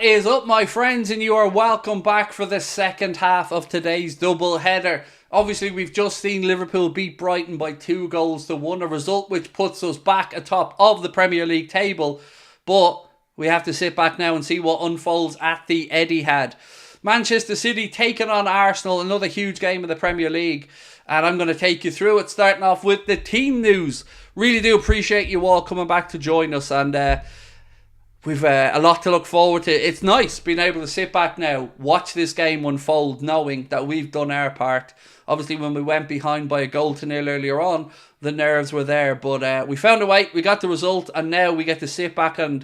What is up, my friends, and you are welcome back for the second half of today's double header. Obviously, we've just seen Liverpool beat Brighton by 2-1, a result which puts us back atop of the Premier League table. But we have to sit back now and see what unfolds at the Etihad. Manchester City taking on Arsenal, another huge game of the Premier League. And I'm going to take you through it, starting off with the team news. Really do appreciate you all coming back to join us, and we've a lot to look forward to. It's nice being able to sit back now, watch this game unfold, knowing that we've done our part. Obviously, when we went behind by 1-0 earlier on, the nerves were there. But we found a way, we got the result, and now we get to sit back and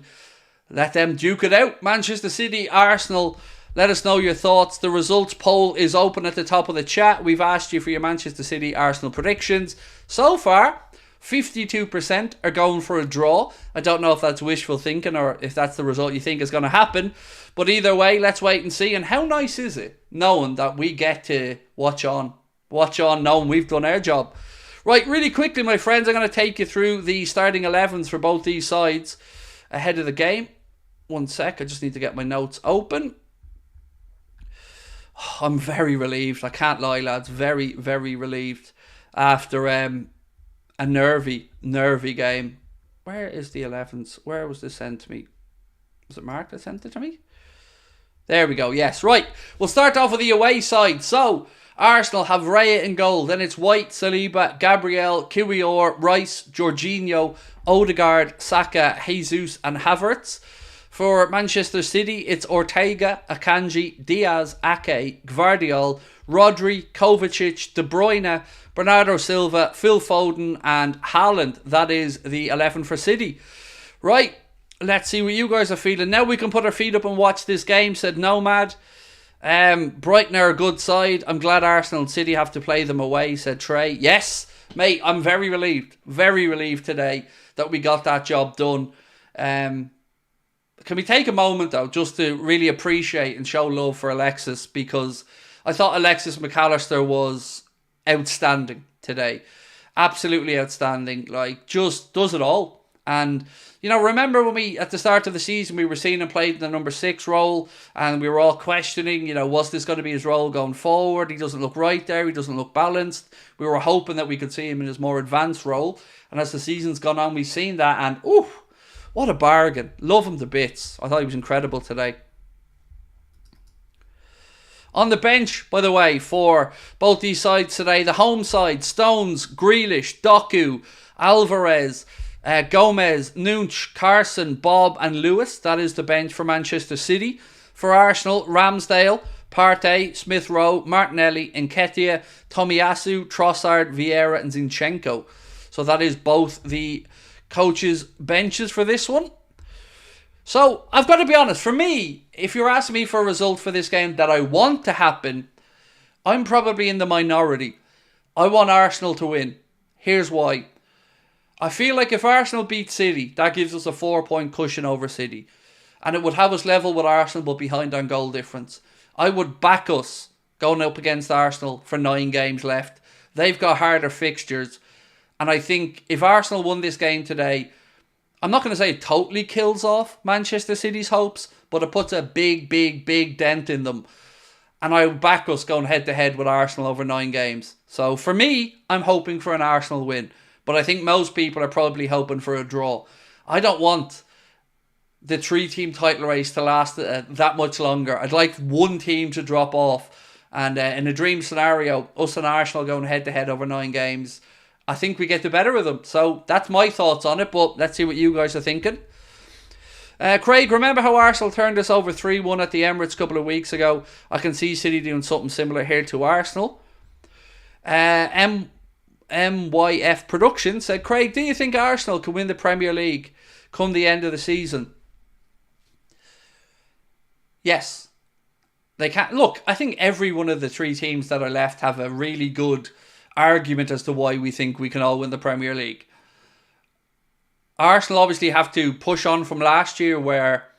let them duke it out. Manchester City, Arsenal, let us know your thoughts. The results poll is open at the top of the chat. We've asked you for your Manchester City, Arsenal predictions. So far, 52% are going for a draw. I don't know if that's wishful thinking or if that's the result you think is going to happen. But either way, let's wait and see. And how nice is it knowing that we get to watch on knowing we've done our job. Right, really quickly, my friends, I'm going to take you through the starting 11s for both these sides ahead of the game. 1 sec, I just need to get my notes open. I'm very relieved. I can't lie, lads. Very, very relieved after a nervy game. Where is the 11s? Where was this sent to me? Was it Mark that sent it to me? There we go. Yes, right. We'll start off with the away side. So, Arsenal have Raya in goal. Then it's White, Saliba, Gabriel, Kiwior, Rice, Jorginho, Odegaard, Saka, Jesus and Havertz. For Manchester City, it's Ortega, Akanji, Diaz, Ake, Gvardiol, Rodri, Kovacic, De Bruyne, Bernardo Silva, Phil Foden and Haaland. That is the 11 for City. Right, let's see what you guys are feeling. Now we can put our feet up and watch this game, said Nomad. Brighton are a good side. I'm glad Arsenal and City have to play them away, said Trey. Yes, mate, I'm very relieved today that we got that job done. Can we take a moment, though, just to really appreciate and show love for Alexis, because I thought Alexis McAllister was outstanding today. Absolutely outstanding. Like, just does it all. And, you know, remember when we, at the start of the season, we were seeing him play the number 6 role, and we were all questioning, you know, was this going to be his role going forward? He doesn't look right there. He doesn't look balanced. We were hoping that we could see him in his more advanced role. And as the season's gone on, we've seen that, and, what a bargain. Love him to bits. I thought he was incredible today. On the bench, by the way, for both these sides today, the home side, Stones, Grealish, Doku, Alvarez, Gomez, Nunch, Carson, Bob and Lewis. That is the bench for Manchester City. For Arsenal, Ramsdale, Partey, Smith Rowe, Martinelli, Nketiah, Tomiyasu, Trossard, Vieira and Zinchenko. So that is both the coaches' benches for this one. So, I've got to be honest, for me, if you're asking me for a result for this game that I want to happen, I'm probably in the minority. I want Arsenal to win. Here's why. I feel like if Arsenal beat City, that gives us a 4-point cushion over City. And it would have us level with Arsenal but behind on goal difference. I would back us going up against Arsenal for 9 games left. They've got harder fixtures. And I think if Arsenal won this game today, I'm not going to say it totally kills off Manchester City's hopes, but it puts a big dent in them. And I would back us going head-to-head with Arsenal over 9 games. So for me, I'm hoping for an Arsenal win. But I think most people are probably hoping for a draw. I don't want the 3-team title race to last that much longer. I'd like one team to drop off. And in a dream scenario, us and Arsenal going head-to-head over 9 games, I think we get the better of them. So that's my thoughts on it, but let's see what you guys are thinking. Craig, remember how Arsenal turned us over 3-1 at the Emirates a couple of weeks ago? I can see City doing something similar here to Arsenal. MYF Production said, Craig, do you think Arsenal can win the Premier League come the end of the season? Yes. They can. Look, I think every one of the 3 teams that are left have a really good argument as to why we think we can all win the Premier League. Arsenal obviously have to push on from last year where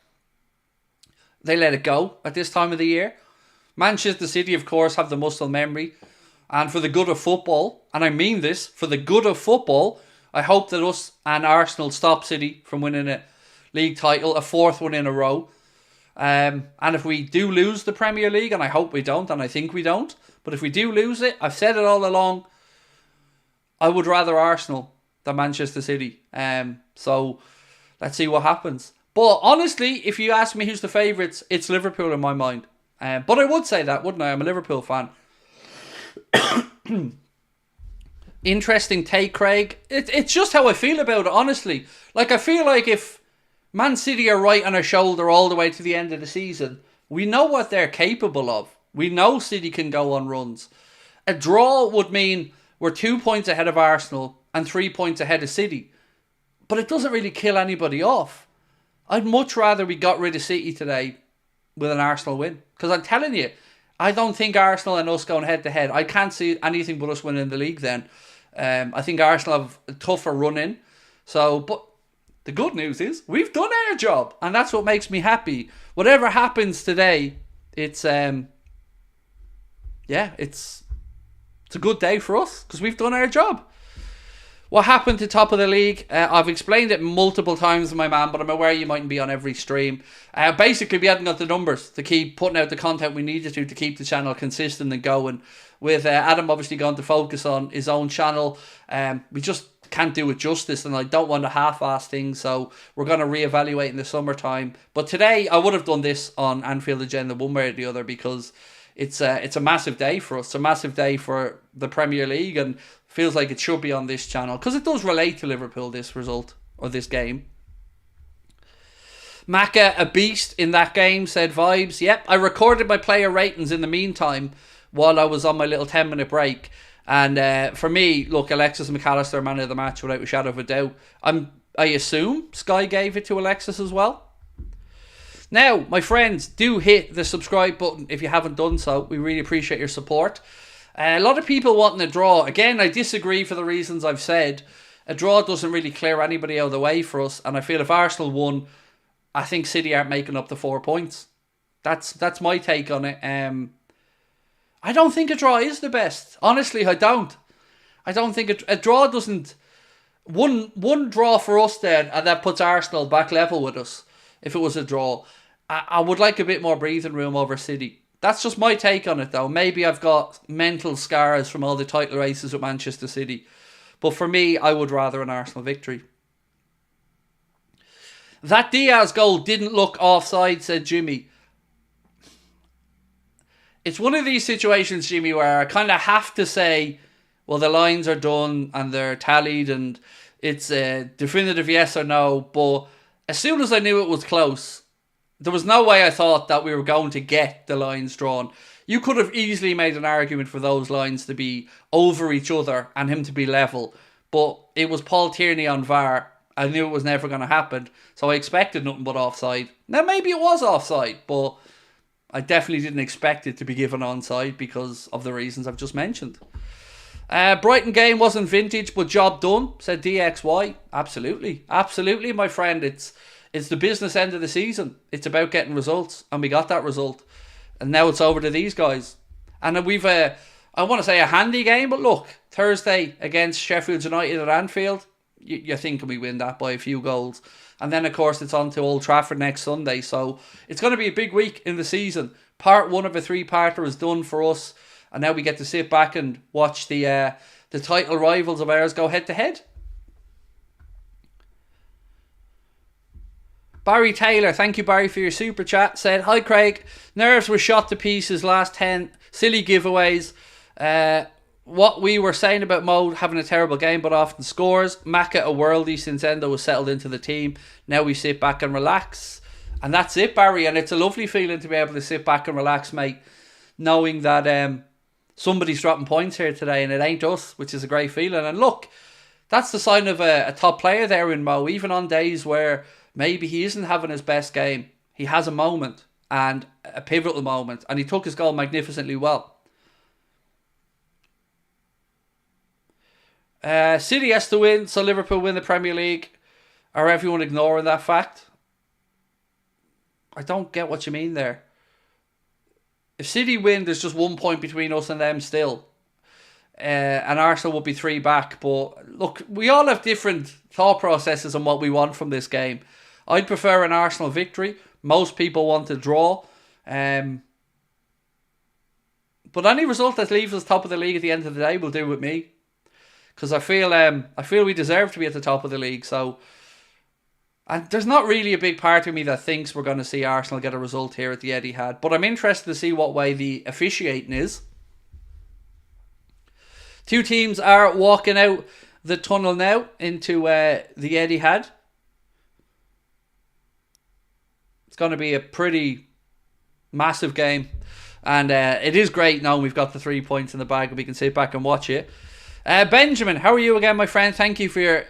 they let it go at this time of the year. Manchester City, of course, have the muscle memory. And for the good of football, and I mean this, for the good of football, I hope that us and Arsenal stop City from winning a league title, a 4th one in a row. And if we do lose the Premier League, and I hope we don't, and I think we don't, but if we do lose it, I've said it all along, I would rather Arsenal than Manchester City. So let's see what happens. But honestly, if you ask me who's the favourites, it's Liverpool in my mind. But I would say that, wouldn't I? I'm a Liverpool fan. Interesting take, Craig. It's just how I feel about it, honestly. Like, I feel like if Man City are right on our shoulder all the way to the end of the season, we know what they're capable of. We know City can go on runs. A draw would mean we're 2 points ahead of Arsenal and 3 points ahead of City. But it doesn't really kill anybody off. I'd much rather we got rid of City today with an Arsenal win. Because I'm telling you, I don't think Arsenal and us going head to head. I can't see anything but us winning the league then. I think Arsenal have a tougher run in. So, but the good news is we've done our job, and that's what makes me happy. Whatever happens today, it's a good day for us because we've done our job. What happened to top of the league? I've explained it multiple times, my man, but I'm aware you mightn't be on every stream. Basically, we hadn't got the numbers to keep putting out the content we needed to keep the channel consistent and going. With Adam obviously going to focus on his own channel, we just can't do it justice, and I don't want to half-ass things, so we're going to reevaluate in the summertime. But today, I would have done this on Anfield Agenda one way or the other because it's a massive day for us. It's a massive day for the Premier League, and feels like it should be on this channel because it does relate to Liverpool, this result or this game. Maka, a beast in that game, said vibes. Yep, I recorded my player ratings in the meantime while I was on my little 10-minute break. And for me, look, Alexis McAllister, man of the match without a shadow of a doubt. I assume Sky gave it to Alexis as well. Now, my friends, do hit the subscribe button if you haven't done so. We really appreciate your support. A lot of people wanting a draw. Again, I disagree for the reasons I've said. A draw doesn't really clear anybody out of the way for us. And I feel if Arsenal won, I think City aren't making up the 4 points. That's my take on it. I don't think a draw is the best. Honestly, I don't. I don't think a draw doesn't... One draw for us then, and that puts Arsenal back level with us. If it was a draw, I would like a bit more breathing room over City. That's just my take on it, though. Maybe I've got mental scars from all the title races with Manchester City. But for me, I would rather an Arsenal victory. That Diaz goal didn't look offside, said Jimmy. It's one of these situations, Jimmy, where I kind of have to say, well, the lines are done and they're tallied and it's a definitive yes or no. But as soon as I knew it was close, there was no way I thought that we were going to get the lines drawn. You could have easily made an argument for those lines to be over each other and him to be level. But it was Paul Tierney on VAR. I knew it was never going to happen. So I expected nothing but offside. Now, maybe it was offside, but I definitely didn't expect it to be given onside because of the reasons I've just mentioned. Brighton game wasn't vintage, but job done, said DXY. Absolutely. Absolutely, my friend. It's the business end of the season. It's about getting results, and we got that result. And now it's over to these guys. And we've I want to say a handy game, but look, Thursday against Sheffield United at Anfield, you're thinking we win that by a few goals. And then, of course, it's on to Old Trafford next Sunday. So it's going to be a big week in the season. Part one of a three-parter is done for us. And now we get to sit back and watch the title rivals of ours go head-to-head. Barry Taylor, thank you, Barry, for your super chat. Said, hi, Craig. Nerves were shot to pieces last 10. Silly giveaways. What we were saying about Mo having a terrible game but often scores. Maka a worldie since Endo was settled into the team. Now we sit back and relax. And that's it, Barry. And it's a lovely feeling to be able to sit back and relax, mate. Knowing that somebody's dropping points here today and it ain't us, which is a great feeling. And look, that's the sign of a top player there in Mo. Even on days where maybe he isn't having his best game, he has a moment and a pivotal moment. And he took his goal magnificently well. City has to win, so Liverpool win the Premier League. Are everyone ignoring that fact? I don't get what you mean there. If City win, there's just 1 point between us and them still. And Arsenal will be 3 back. But look, we all have different thought processes on what we want from this game. I'd prefer an Arsenal victory, Most people want to draw. But any result that leaves us top of the league at the end of the day will do with me. Because I feel we deserve to be at the top of the league. So, and there's not really a big part of me that thinks we're going to see Arsenal get a result here at the Etihad. But I'm interested to see what way the officiating is. Two teams are walking out the tunnel now into the Etihad. It's going to be a pretty massive game. And it is great knowing we've got the 3 points in the bag and we can sit back and watch it. Benjamin, how are you again, my friend? Thank you for your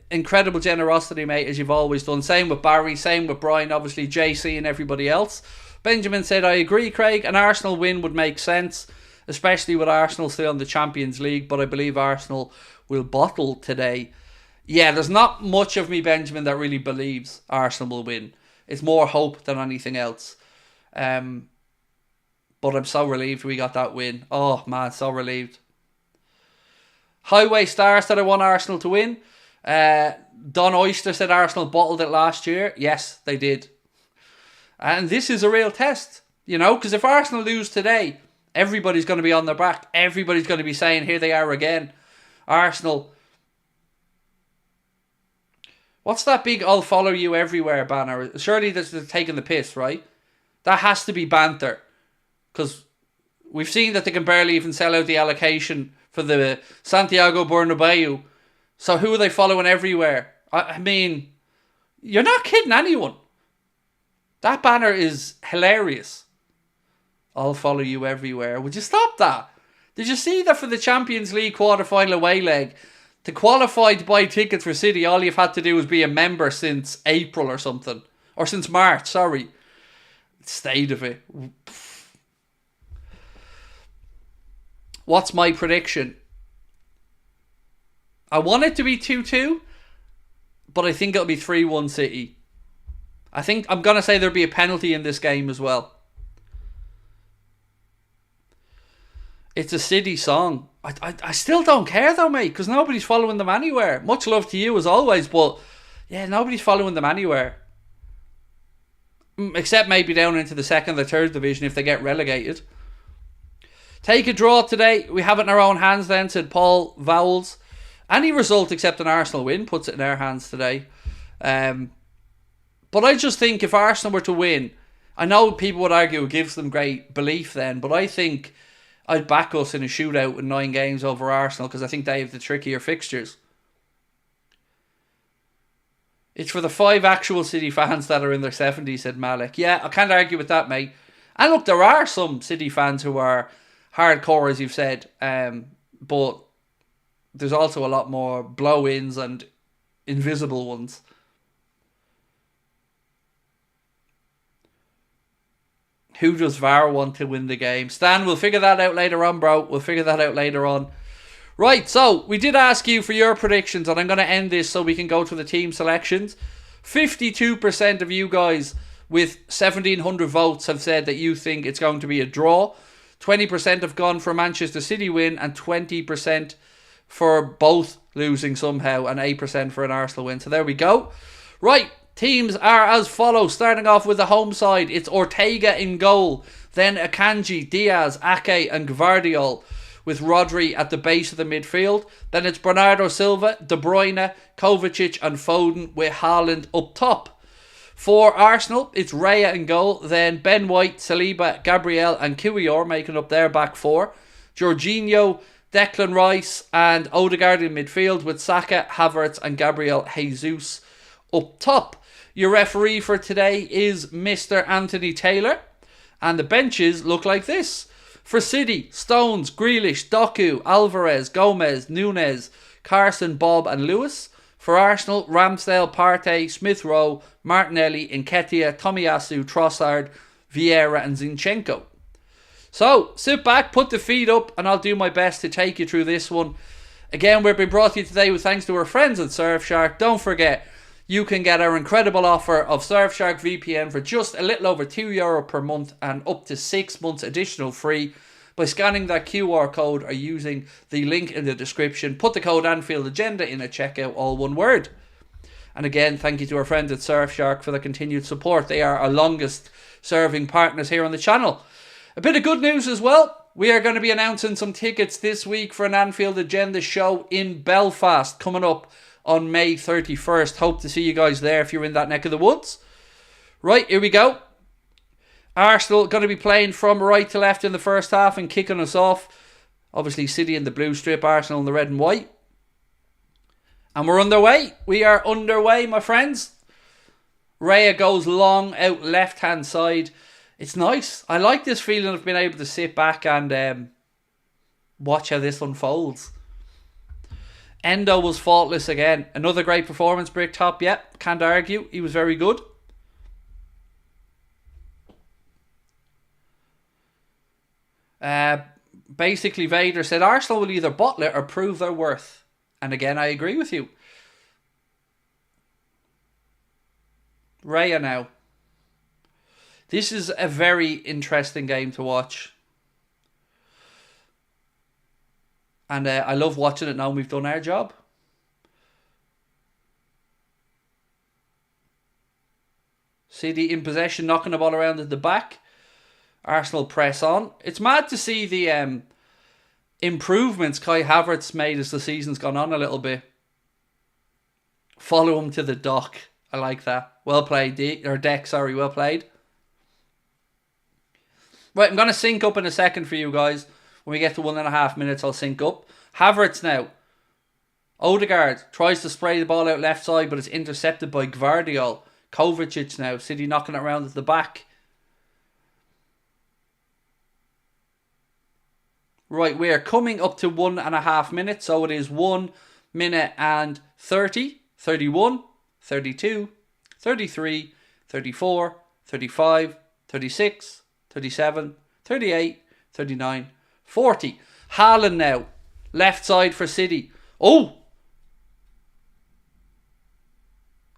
incredible generosity, mate, as you've always done. Same with Barry, same with Brian, obviously JC and everybody else. Benjamin said, I agree, Craig. An Arsenal win would make sense, especially with Arsenal still in the Champions League, but I believe Arsenal will bottle today. Yeah, there's not much of me, Benjamin, that really believes Arsenal will win. It's more hope than anything else. But I'm so relieved we got that win. Oh, man, so relieved. Highway Star said I want Arsenal to win. Don Oyster said Arsenal bottled it last year. Yes, they did. And this is a real test, you know, because if Arsenal lose today, everybody's going to be on their back. Everybody's going to be saying, here they are again. Arsenal. What's that big I'll follow you everywhere banner? Surely they're taking the piss, right? That has to be banter. Because we've seen that they can barely even sell out the allocation for the Santiago Bernabeu. So who are they following everywhere? I mean, you're not kidding anyone. That banner is hilarious. I'll follow you everywhere. Would you stop that? Did you see that for the Champions League quarter-final away leg? To qualify to buy tickets for City, all you've had to do is be a member since April or something. Or since March, sorry. State of it. What's my prediction? I want it to be 2-2, but I think it'll be 3-1 City. I think I'm going to say there'll be a penalty in this game as well. It's a City song. I still don't care though, mate, because nobody's following them anywhere. Much love to you as always, but yeah, nobody's following them anywhere. Except maybe down into the second or third division if they get relegated. Take a draw today. We have it in our own hands then, said Paul Vowles. Any result except an Arsenal win puts it in our hands today. But I just think if Arsenal were to win, I know people would argue it gives them great belief then, but I think I'd back us in a shootout with 9 games over Arsenal because I think they have the trickier fixtures. It's for the 5 actual City fans that are in their 70s, said Malik. Yeah, I can't argue with that, mate. And look, there are some City fans who are hardcore, as you've said, but there's also a lot more blow-ins and invisible ones. Who does VAR want to win the game? Stan, we'll figure that out later on, bro. We'll figure that out later on. Right, so we did ask you for your predictions, and I'm going to end this so we can go to the team selections. 52% of you guys with 1,700 votes have said that you think it's going to be a draw. 20% have gone for a Manchester City win, and 20% for both losing somehow, and 8% for an Arsenal win. So there we go. Right, teams are as follows. Starting off with the home side, it's Ortega in goal, then Akanji, Diaz, Ake and Gvardiol, with Rodri at the base of the midfield. Then it's Bernardo Silva, De Bruyne, Kovacic and Foden with Haaland up top. For Arsenal, it's Raya in goal, then Ben White, Saliba, Gabriel and Kiwior making up their back four. Jorginho, Declan Rice and Odegaard in midfield with Saka, Havertz and Gabriel Jesus up top. Your referee for today is Mr. Anthony Taylor. And the benches look like this. For City, Stones, Grealish, Doku, Alvarez, Gomez, Nunez, Carson, Bob and Lewis. For Arsenal, Ramsdale, Partey, Smith Rowe, Martinelli, Nketiah, Tomiyasu, Trossard, Vieira and Zinchenko. So, sit back, put the feet up, and I'll do my best to take you through this one. Again, we've been brought to you today with thanks to our friends at Surfshark. Don't forget, you can get our incredible offer of Surfshark VPN for just a little over €2 per month and up to 6 months additional free by scanning that QR code or using the link in the description. Put the code Anfield Agenda in at checkout, all one word. And again, thank you to our friends at Surfshark for the continued support. They are our longest serving partners here on the channel. A bit of good news as well. We are going to be announcing some tickets this week for an Anfield Agenda show in Belfast coming up on May 31st. Hope to see you guys there if you're in that neck of the woods. Right, here we go. Arsenal going to be playing from right to left in the first half and kicking us off. Obviously City in the blue strip, Arsenal in the red and white. And we're underway. We are underway, my friends. Raya goes long out left hand side. It's nice. I like this feeling of being able to sit back and watch how this unfolds. Endo was faultless again. Another great performance, Bricktop. Yep, can't argue. He was very good. Basically, Vader said Arsenal will either bottle it or prove their worth. And again, I agree with you. Raya now. This is a very interesting game to watch. And I love watching it now we've done our job. City in possession, knocking the ball around at the back. Arsenal press on. It's mad to see the improvements Kai Havertz made as the season's gone on a little bit. Follow him to the dock. I like that. Well played, Deck, sorry, well played. Right, I'm going to sync up in a second for you guys. When we get to 1.5 minutes, I'll sync up. Havertz now. Odegaard tries to spray the ball out left side, but it's intercepted by Gvardiol. Kovacic now. City knocking it around at the back. Right, we are coming up to 1.5 minutes. So it is 1 minute and 30, 31, 32, 33, 34, 35, 36, 37, 38, 39, 40. Haaland now. Left side for City. Oh!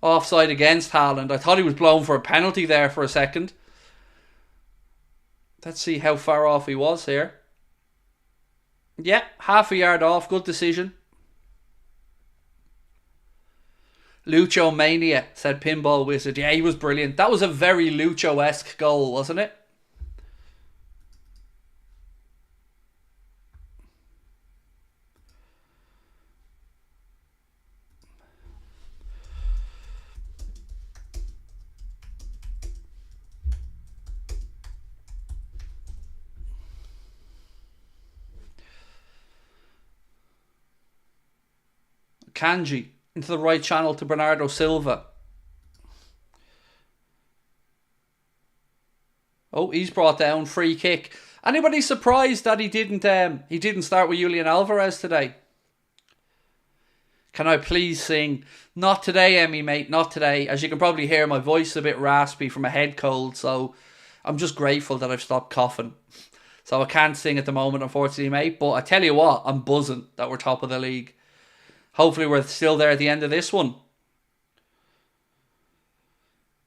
Offside against Haaland. I thought he was blown for a penalty there for a second. Let's see how far off he was here. Yeah, half a yard off. Good decision. Lucho Mania, said Pinball Wizard. Yeah, he was brilliant. That was a very Lucho-esque goal, wasn't it? Kanji into the right channel to Bernardo Silva. Oh, he's brought down. Free kick. Anybody surprised that he didn't start with Julian Alvarez today? Can I please sing? Not today, Emmy, mate. Not today. As you can probably hear, my voice is a bit raspy from a head cold, so I'm just grateful that I've stopped coughing. So I can't sing at the moment, unfortunately, mate. But I tell you what, I'm buzzing that we're top of the league. Hopefully we're still there at the end of this one.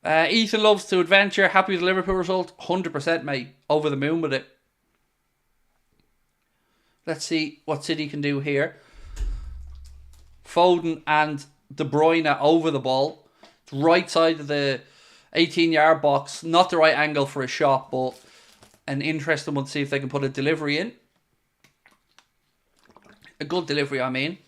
Ethan loves to adventure. Happy with the Liverpool result. 100%, mate. Over the moon with it. Let's see what City can do here. Foden and De Bruyne over the ball. Right side of the 18-yard box. Not the right angle for a shot, but an interesting one to see if they can put a delivery in. A good delivery, I mean.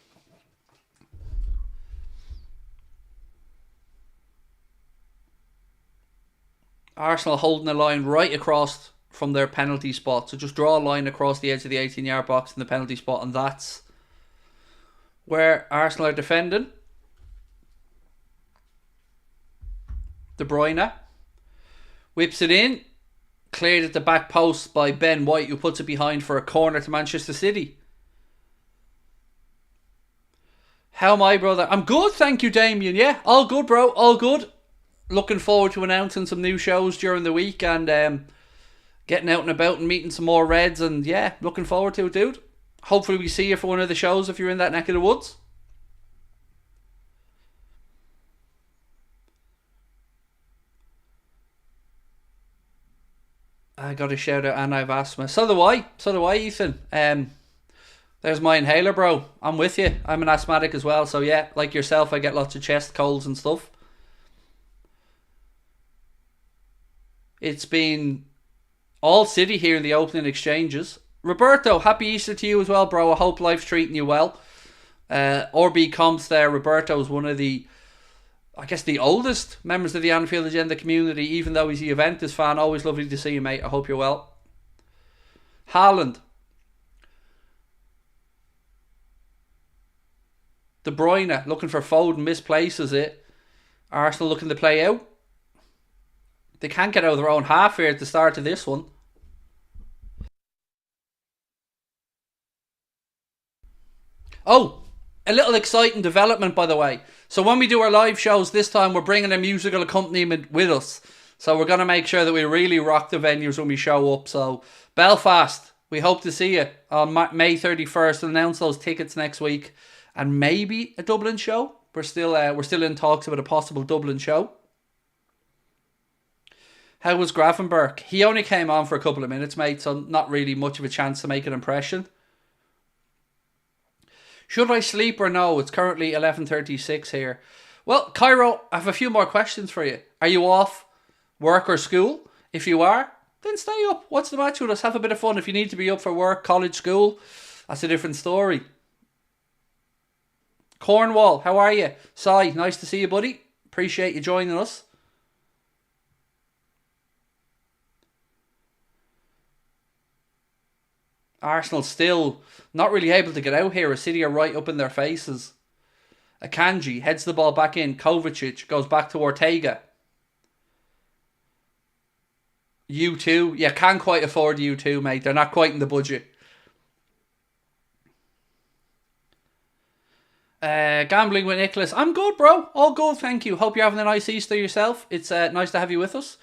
Arsenal holding a line right across from their penalty spot. So just draw a line across the edge of the 18-yard box in the penalty spot, and that's where Arsenal are defending. De Bruyne whips it in. Cleared at the back post by Ben White, who puts it behind for a corner to Manchester City. How am I, brother? I'm good, thank you, Damien. Yeah, all good, bro. All good. Looking forward to announcing some new shows during the week and getting out and about and meeting some more Reds. And yeah, looking forward to it, dude. Hopefully we see you for one of the shows if you're in that neck of the woods. I got a shout out and I've asthma. So do I, Ethan. There's my inhaler, bro. I'm with you. I'm an asthmatic as well, so yeah, like yourself, I get lots of chest colds and stuff. It's been all city here in the opening exchanges. Roberto, happy Easter to you as well, bro. I hope life's treating you well. RB Comps there. Roberto is one of the, I guess, the oldest members of the Anfield Agenda community, even though he's a Juventus fan. Always lovely to see you, mate. I hope you're well. Haaland. De Bruyne looking for Foden, misplaces it. Arsenal looking to play out. They can't get out of their own half here at the start of this one. Oh, a little exciting development, by the way. So when we do our live shows this time, we're bringing a musical accompaniment with us. So we're going to make sure that we really rock the venues when we show up. So Belfast, we hope to see you on May 31st. We'll announce those tickets next week. And maybe a Dublin show. We're still in talks about a possible Dublin show. How was Gravenberg? He only came on for a couple of minutes, mate, so not really much of a chance to make an impression. Should I sleep or no? It's currently 11:36 here. Well, Cairo, I have a few more questions for you. Are you off work or school? If you are, then stay up. What's the matter with us? Have a bit of fun. If you need to be up for work, college, school, that's a different story. Cornwall, how are you? Si, nice to see you, buddy. Appreciate you joining us. Arsenal still not really able to get out here. A City are right up in their faces. Akanji heads the ball back in. Kovacic goes back to Ortega. U2. Yeah, can't quite afford U2, mate. They're not quite in the budget. Gambling with Nicholas. I'm good, bro. All good, thank you. Hope you're having a nice Easter yourself. It's nice to have you with us.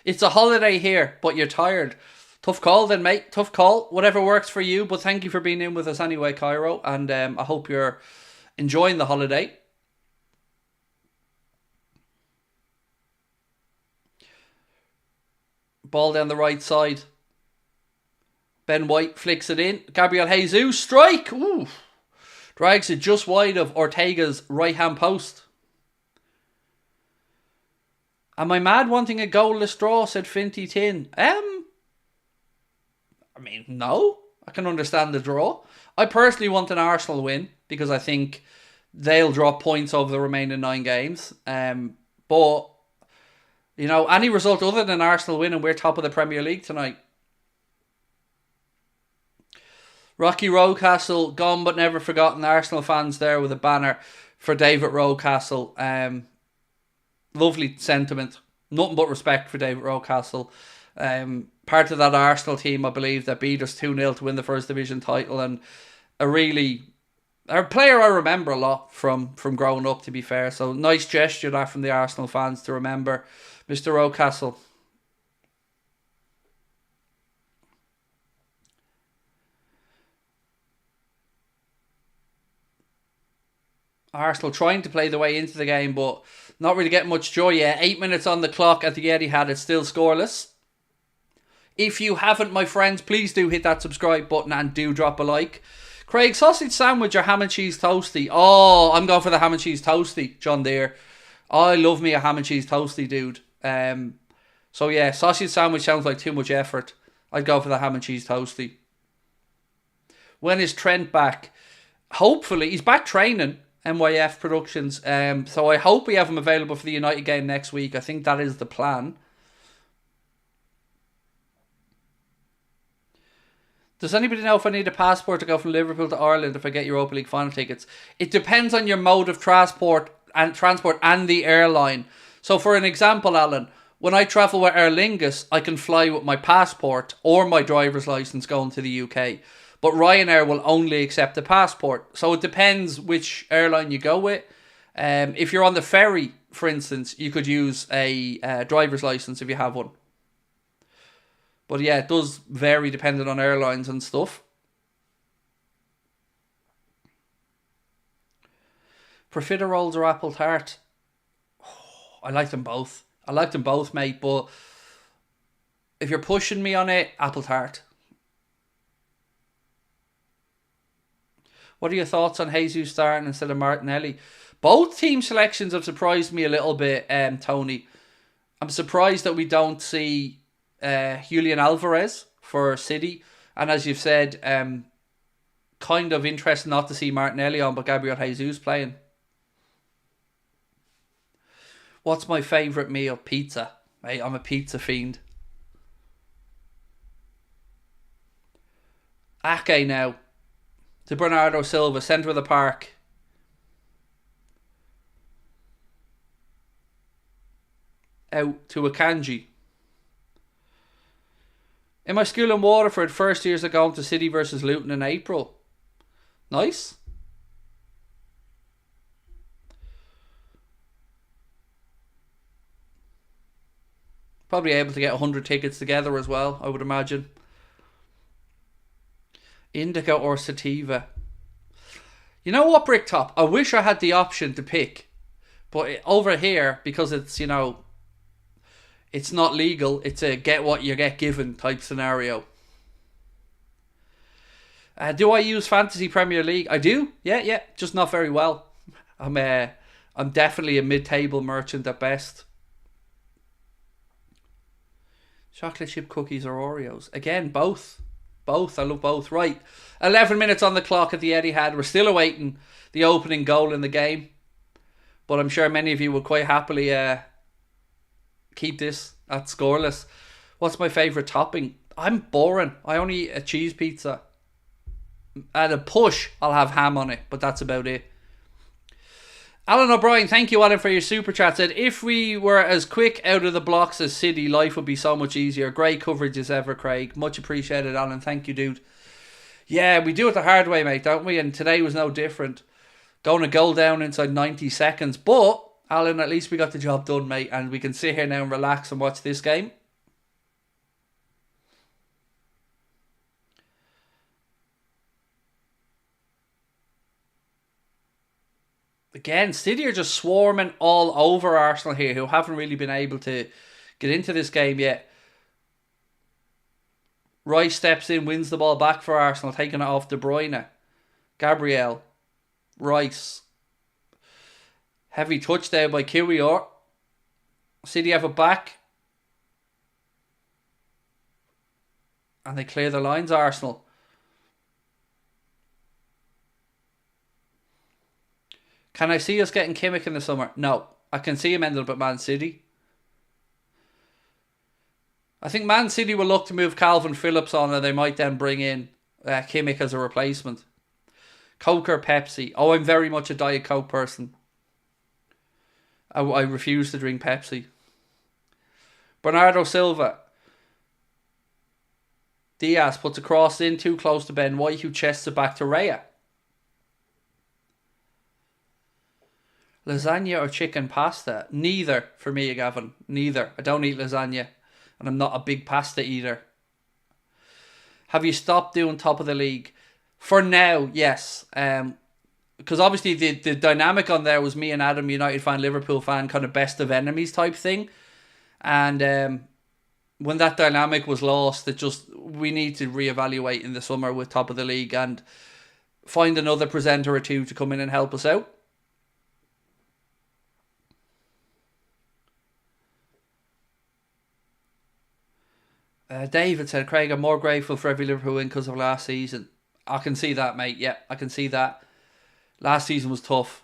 It's a holiday here, but you're tired. Tough call then, mate. Tough call. Whatever works for you, but thank you for being in with us anyway, Cairo. And I hope you're enjoying the holiday. Ball down the right side. Ben White flicks it in. Gabriel Jesus, strike! Ooh. Drags it just wide of Ortega's right-hand post. Am I mad wanting a goalless draw, said Finty Tin. I mean, no. I can understand the draw. I personally want an Arsenal win because I think they'll drop points over the remaining 9 games. But, you know, any result other than Arsenal winning, we're top of the Premier League tonight. Rocky Rocastle, gone but never forgotten. Arsenal fans there with a banner for David Rocastle. Lovely sentiment. Nothing but respect for David Rocastle. Part of that Arsenal team, I believe, that beat us 2-0 to win the First Division title. And a player I remember a lot from growing up, to be fair. So nice gesture that from the Arsenal fans to remember Mr. Rocastle. Arsenal trying to play the way into the game, but not really getting much joy yet. 8 minutes on the clock at the Etihad. It's still scoreless. If you haven't, my friends, please do hit that subscribe button and do drop a like. Craig, sausage sandwich or ham and cheese toasty? Oh, I'm going for the ham and cheese toasty, John Deere. I love me a ham and cheese toasty, dude. So yeah, sausage sandwich sounds like too much effort. I'd go for the ham and cheese toasty. When is Trent back? Hopefully, he's back training. MYF Productions. So I hope we have him available for the United game next week. I think that is the plan. Does anybody know if I need a passport to go from Liverpool to Ireland if I get Europa League final tickets? It depends on your mode of transport and the airline. So for an example, Alan, when I travel with Aer Lingus, I can fly with my passport or my driver's license going to the UK. But Ryanair will only accept a passport. So it depends which airline you go with. If you're on the ferry, for instance, you could use a driver's license if you have one. But yeah, it does vary depending on airlines and stuff. Profiteroles or apple tart? Oh, I like them both. I like them both, mate. But if you're pushing me on it, apple tart. What are your thoughts on Jesus starting instead of Martinelli? Both team selections have surprised me a little bit, Tony. I'm surprised that we don't see Julian Alvarez for City. And as you've said, kind of interested not to see Martinelli on, but Gabriel Jesus playing. What's my favourite meal? Pizza. Mate, I'm a pizza fiend. Ake now. To Bernardo Silva, centre of the park. Out to Akanji. In my school in Waterford, first years are going to City versus Luton in April. Nice. Probably able to get 100 tickets together as well, I would imagine. Indica or Sativa. You know what, Bricktop? I wish I had the option to pick. But over here, because it's, you know, it's not legal, it's a get what you get given type scenario. Do I use Fantasy Premier League? I do. Yeah. Just not very well. I'm definitely a mid-table merchant at best. Chocolate chip cookies or Oreos? Again, both. Both. I love both. Right. 11 minutes on the clock at the Etihad. We're still awaiting the opening goal in the game. But I'm sure many of you would quite happily keep this at scoreless. What's my favourite topping? I'm boring. I only eat a cheese pizza. At a push, I'll have ham on it, but that's about it. Alan O'Brien, thank you, Alan, for your super chat. Said, if we were as quick out of the blocks as City, life would be so much easier. Great coverage as ever, Craig. Much appreciated, Alan. Thank you, dude. Yeah, we do it the hard way, mate, don't we? And today was no different. Going a goal down inside 90 seconds. But, Alan, at least we got the job done, mate. And we can sit here now and relax and watch this game. Again, City are just swarming all over Arsenal here, who haven't really been able to get into this game yet. Rice steps in, wins the ball back for Arsenal, taking it off De Bruyne. Gabriel. Rice. Heavy touch there by Kiwior. City have it back. And they clear the lines, Arsenal. Can I see us getting Kimmich in the summer? No. I can see him ending up at Man City. I think Man City will look to move Calvin Phillips on, and they might then bring in Kimmich as a replacement. Coke or Pepsi? Oh, I'm very much a Diet Coke person. I refuse to drink Pepsi. Bernardo Silva. Diaz puts a cross in, too close to Ben White, who chests it back to Raya. Lasagna or chicken pasta? Neither for me, Gavin. Neither. I don't eat lasagna. And I'm not a big pasta eater. Have you stopped doing top of the league? For now, yes. Because obviously the dynamic on there was me and Adam, United fan, Liverpool fan, kind of best of enemies type thing. And when that dynamic was lost, we need to reevaluate in the summer with top of the league and find another presenter or two to come in and help us out. David said, Craig, I'm more grateful for every Liverpool win because of last season. I can see that, mate. Yeah, I can see that. Last season was tough.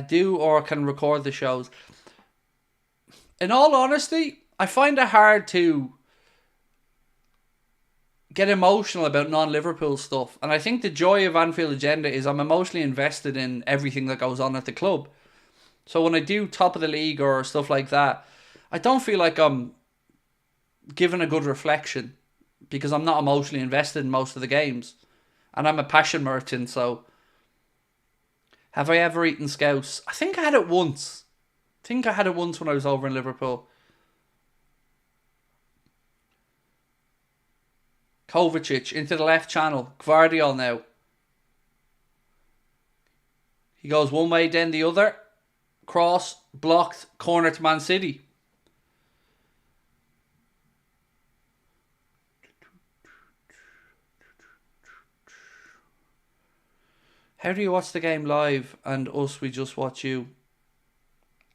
Do or can record the shows. In all honesty, I find it hard to get emotional about non-Liverpool stuff. And I think the joy of Anfield Agenda is I'm emotionally invested in everything that goes on at the club. So when I do top of the league or stuff like that, I don't feel like I'm giving a good reflection because I'm not emotionally invested in most of the games. And I'm a passion merchant, so... Have I ever eaten Scouse? I think I had it once. When I was over in Liverpool. Kovacic into the left channel. Gvardiol now. He goes one way, then the other. cross, blocked, corner to Man City. How do you watch the game live and us, we just watch you?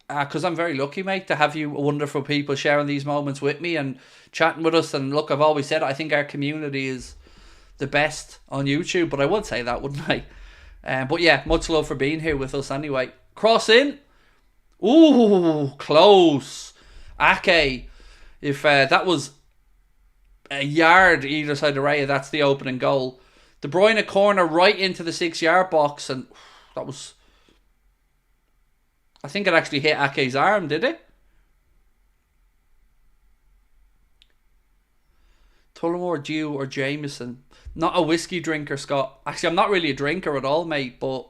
Because I'm very lucky, mate, to have you wonderful people sharing these moments with me and chatting with us. And look, I've always said I think our community is the best on YouTube, but I would say that, wouldn't I? But yeah, much love for being here with us anyway. Cross in. Ooh, close. Ake. If that was a yard either side of Raya, that's the opening goal. De Bruyne corner right into the 6-yard box, and that was... I think it actually hit Ake's arm, did it? Tullamore, Dew or Jameson? Not a whiskey drinker, Scott. Actually, I'm not really a drinker at all, mate, but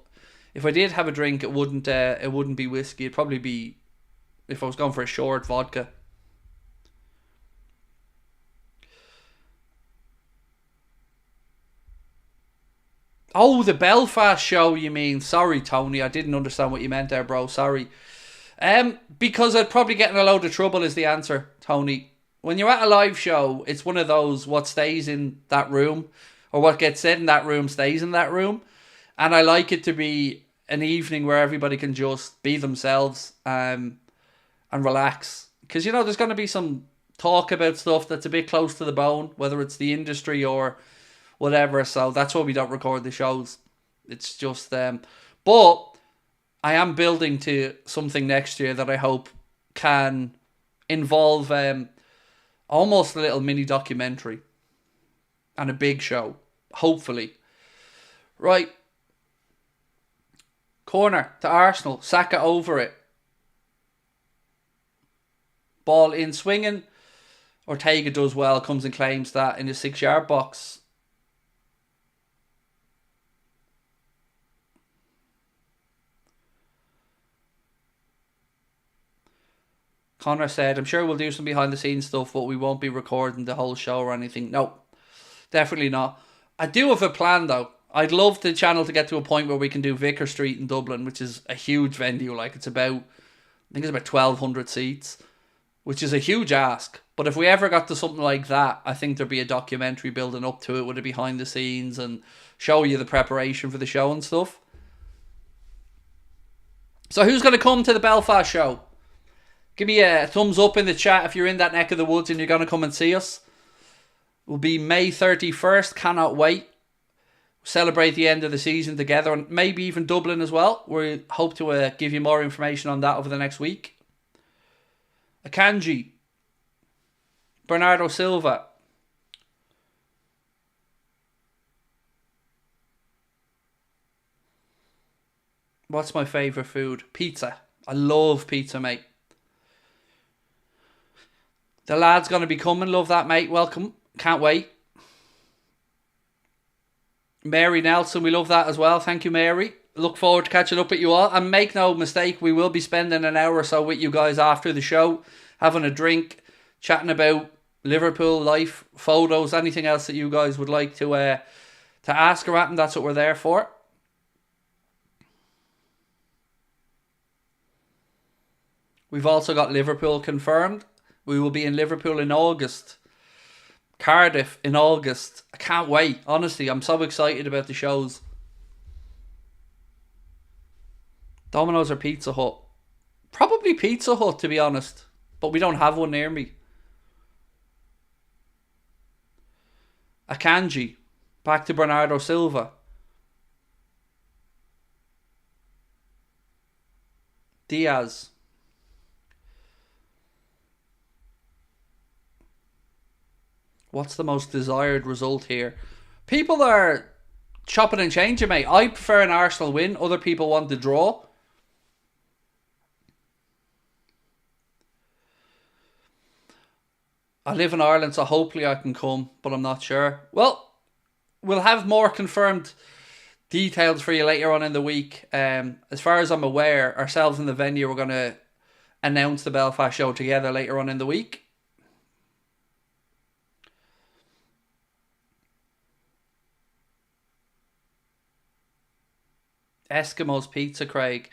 if I did have a drink, it wouldn't be whiskey. It'd probably be, if I was going for a short, vodka. Oh, the Belfast show, you mean? Sorry, Tony, I didn't understand what you meant there, bro. Sorry. Because I'd probably get in a load of trouble is the answer, Tony. When you're at a live show, it's one of those what stays in that room, or what gets said in that room stays in that room. And I like it to be an evening where everybody can just be themselves and relax. Because, you know, there's going to be some talk about stuff that's a bit close to the bone, whether it's the industry or whatever. So that's why we don't record the shows. It's just... but I am building to something next year that I hope can involve almost a little mini documentary and a big show, hopefully. Right. Corner to Arsenal. Saka over it. Ball in swinging. Ortega does well, comes and claims that in the 6-yard box. Connor said, I'm sure we'll do some behind the scenes stuff, but we won't be recording the whole show or anything. No, definitely not. I do have a plan though. I'd love the channel to get to a point where we can do Vicar Street in Dublin, which is a huge venue. Like, it's about, I think it's about 1,200 seats, which is a huge ask. But if we ever got to something like that, I think there'd be a documentary building up to it with a behind the scenes and show you the preparation for the show and stuff. So who's going to come to the Belfast show? Give me a thumbs up in the chat if you're in that neck of the woods and you're going to come and see us. It will be May 31st. Cannot wait. Celebrate the end of the season together, and maybe even Dublin as well. We hope to give you more information on that over the next week. Akanji. Bernardo Silva. What's my favourite food? Pizza. I love pizza, mate. The lad's going to be coming. Love that, mate. Welcome. Can't wait. Mary Nelson, we love that as well. Thank you, Mary. Look forward to catching up with you all. And make no mistake, we will be spending an hour or so with you guys after the show, having a drink, chatting about Liverpool life, photos, anything else that you guys would like to ask her at, and that's what we're there for. We've also got Liverpool confirmed. We will be in Liverpool in August. Cardiff in August. I can't wait. Honestly, I'm so excited about the shows. Domino's or Pizza Hut? Probably Pizza Hut, to be honest. But we don't have one near me. Akanji. Back to Bernardo Silva. Diaz. What's the most desired result here? People are chopping and changing, mate. I prefer an Arsenal win. Other people want the draw. I live in Ireland, so hopefully I can come, but I'm not sure. Well, we'll have more confirmed details for you later on in the week. As far as I'm aware, ourselves in the venue, we're going to announce the Belfast show together later on in the week. Eskimos Pizza, Craig.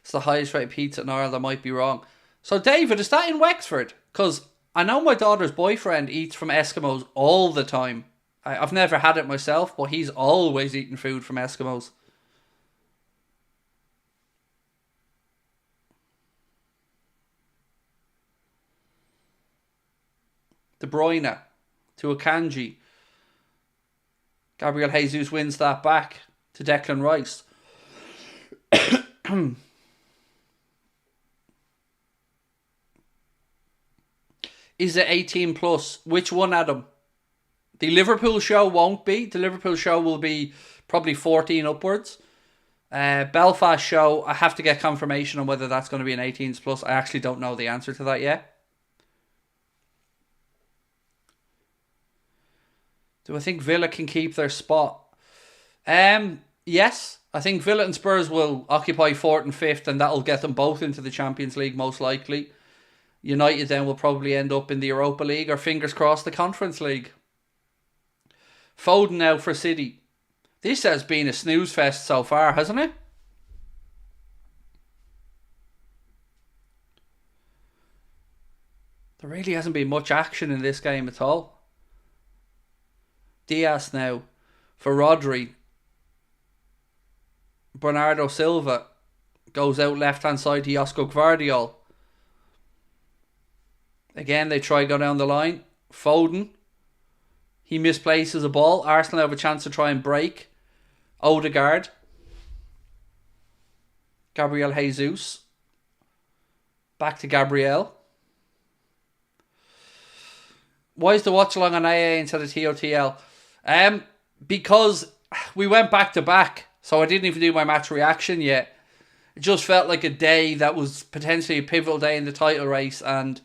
It's the highest rated pizza in Ireland. I might be wrong. So, David, is that in Wexford? Because I know my daughter's boyfriend eats from Eskimos all the time. I've never had it myself, but he's always eating food from Eskimos. De Bruyne to Akanji. Gabriel Jesus wins that back to Declan Rice. Is it 18 plus? Which one, Adam? The Liverpool show won't be. The Liverpool show will be probably 14 upwards. Belfast show, I have to get confirmation on whether that's going to be an 18s plus. I actually don't know the answer to that yet. Do I think Villa can keep their spot? Yes. I think Villa and Spurs will occupy 4th and 5th, and that'll get them both into the Champions League most likely. United then will probably end up in the Europa League, or fingers crossed the Conference League. Foden now for City. This has been a snooze fest so far, hasn't it? There really hasn't been much action in this game at all. Diaz now for Rodri. Bernardo Silva goes out left hand side to Josko Gvardiol. Again, they try to go down the line. Foden. He misplaces a ball. Arsenal have a chance to try and break. Odegaard. Gabriel Jesus. Back to Gabriel. Why is the watch along on AA instead of TOTL? Because we went back to back, so I didn't even do my match reaction yet. It just felt like a day that was potentially a pivotal day in the title race, and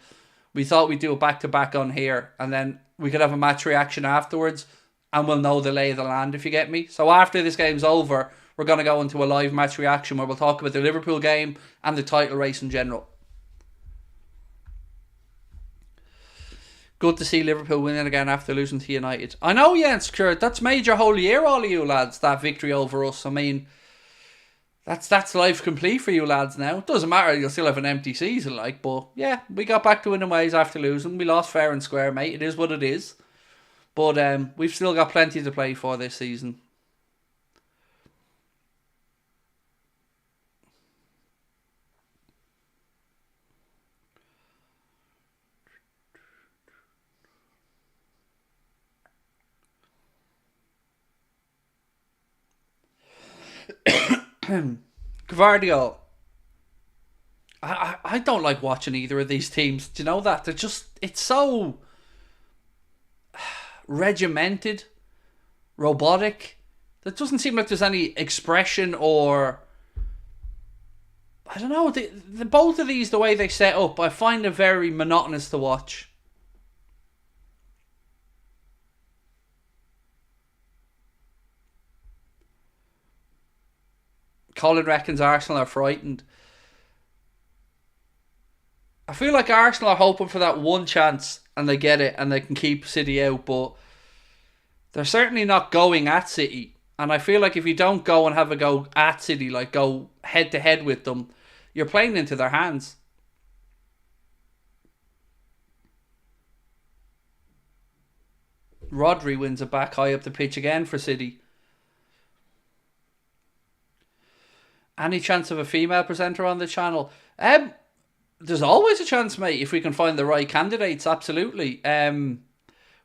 we thought we'd do a back to back on here, and then we could have a match reaction afterwards, and we'll know the lay of the land, if you get me. So after this game's over, we're going to go into a live match reaction where we'll talk about the Liverpool game and the title race in general. Good to see Liverpool winning again after losing to United. I know, Jens, sure, that's made your whole year, all of you lads, that victory over us. I mean, that's life complete for you lads now. It doesn't matter, you'll still have an empty season, like, but yeah, we got back to winning ways after losing. We lost fair and square, mate. It is what it is. But we've still got plenty to play for this season. Gvardiol. I don't like watching either of these teams. Do you know that? They're just, it's so regimented, robotic. There doesn't seem like there's any expression or, I don't know, the both of these, the way they set up, I find it very monotonous to watch. Colin reckons Arsenal are frightened. I feel like Arsenal are hoping for that one chance and they get it and they can keep City out, but they're certainly not going at City. And I feel like if you don't go and have a go at City, like go head to head with them, you're playing into their hands. Rodri wins it back high up the pitch again for City. Any chance of a female presenter on the channel? There's always a chance, mate, if we can find the right candidates, absolutely.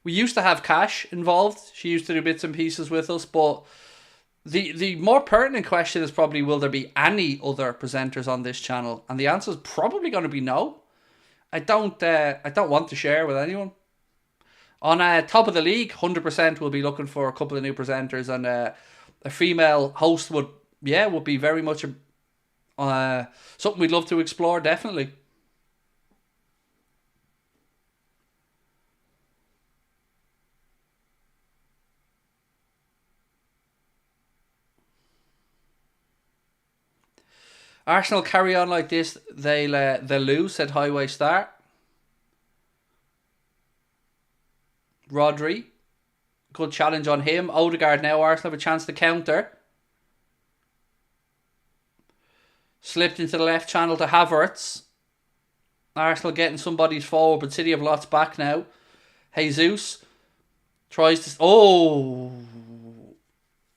We used to have Cash involved. She used to do bits and pieces with us, but the more pertinent question is probably, will there be any other presenters on this channel? And the answer is probably going to be no. I don't want to share with anyone. On top of the league, 100% we'll be looking for a couple of new presenters, and a female host would be very much something we'd love to explore, definitely. Arsenal carry on like this, they'll lose, said Highway Star. Rodri, good challenge on him. Odegaard now, Arsenal have a chance to counter. Slipped into the left channel to Havertz. Arsenal getting somebody's forward, but City have lots back now. Jesus tries to... Oh!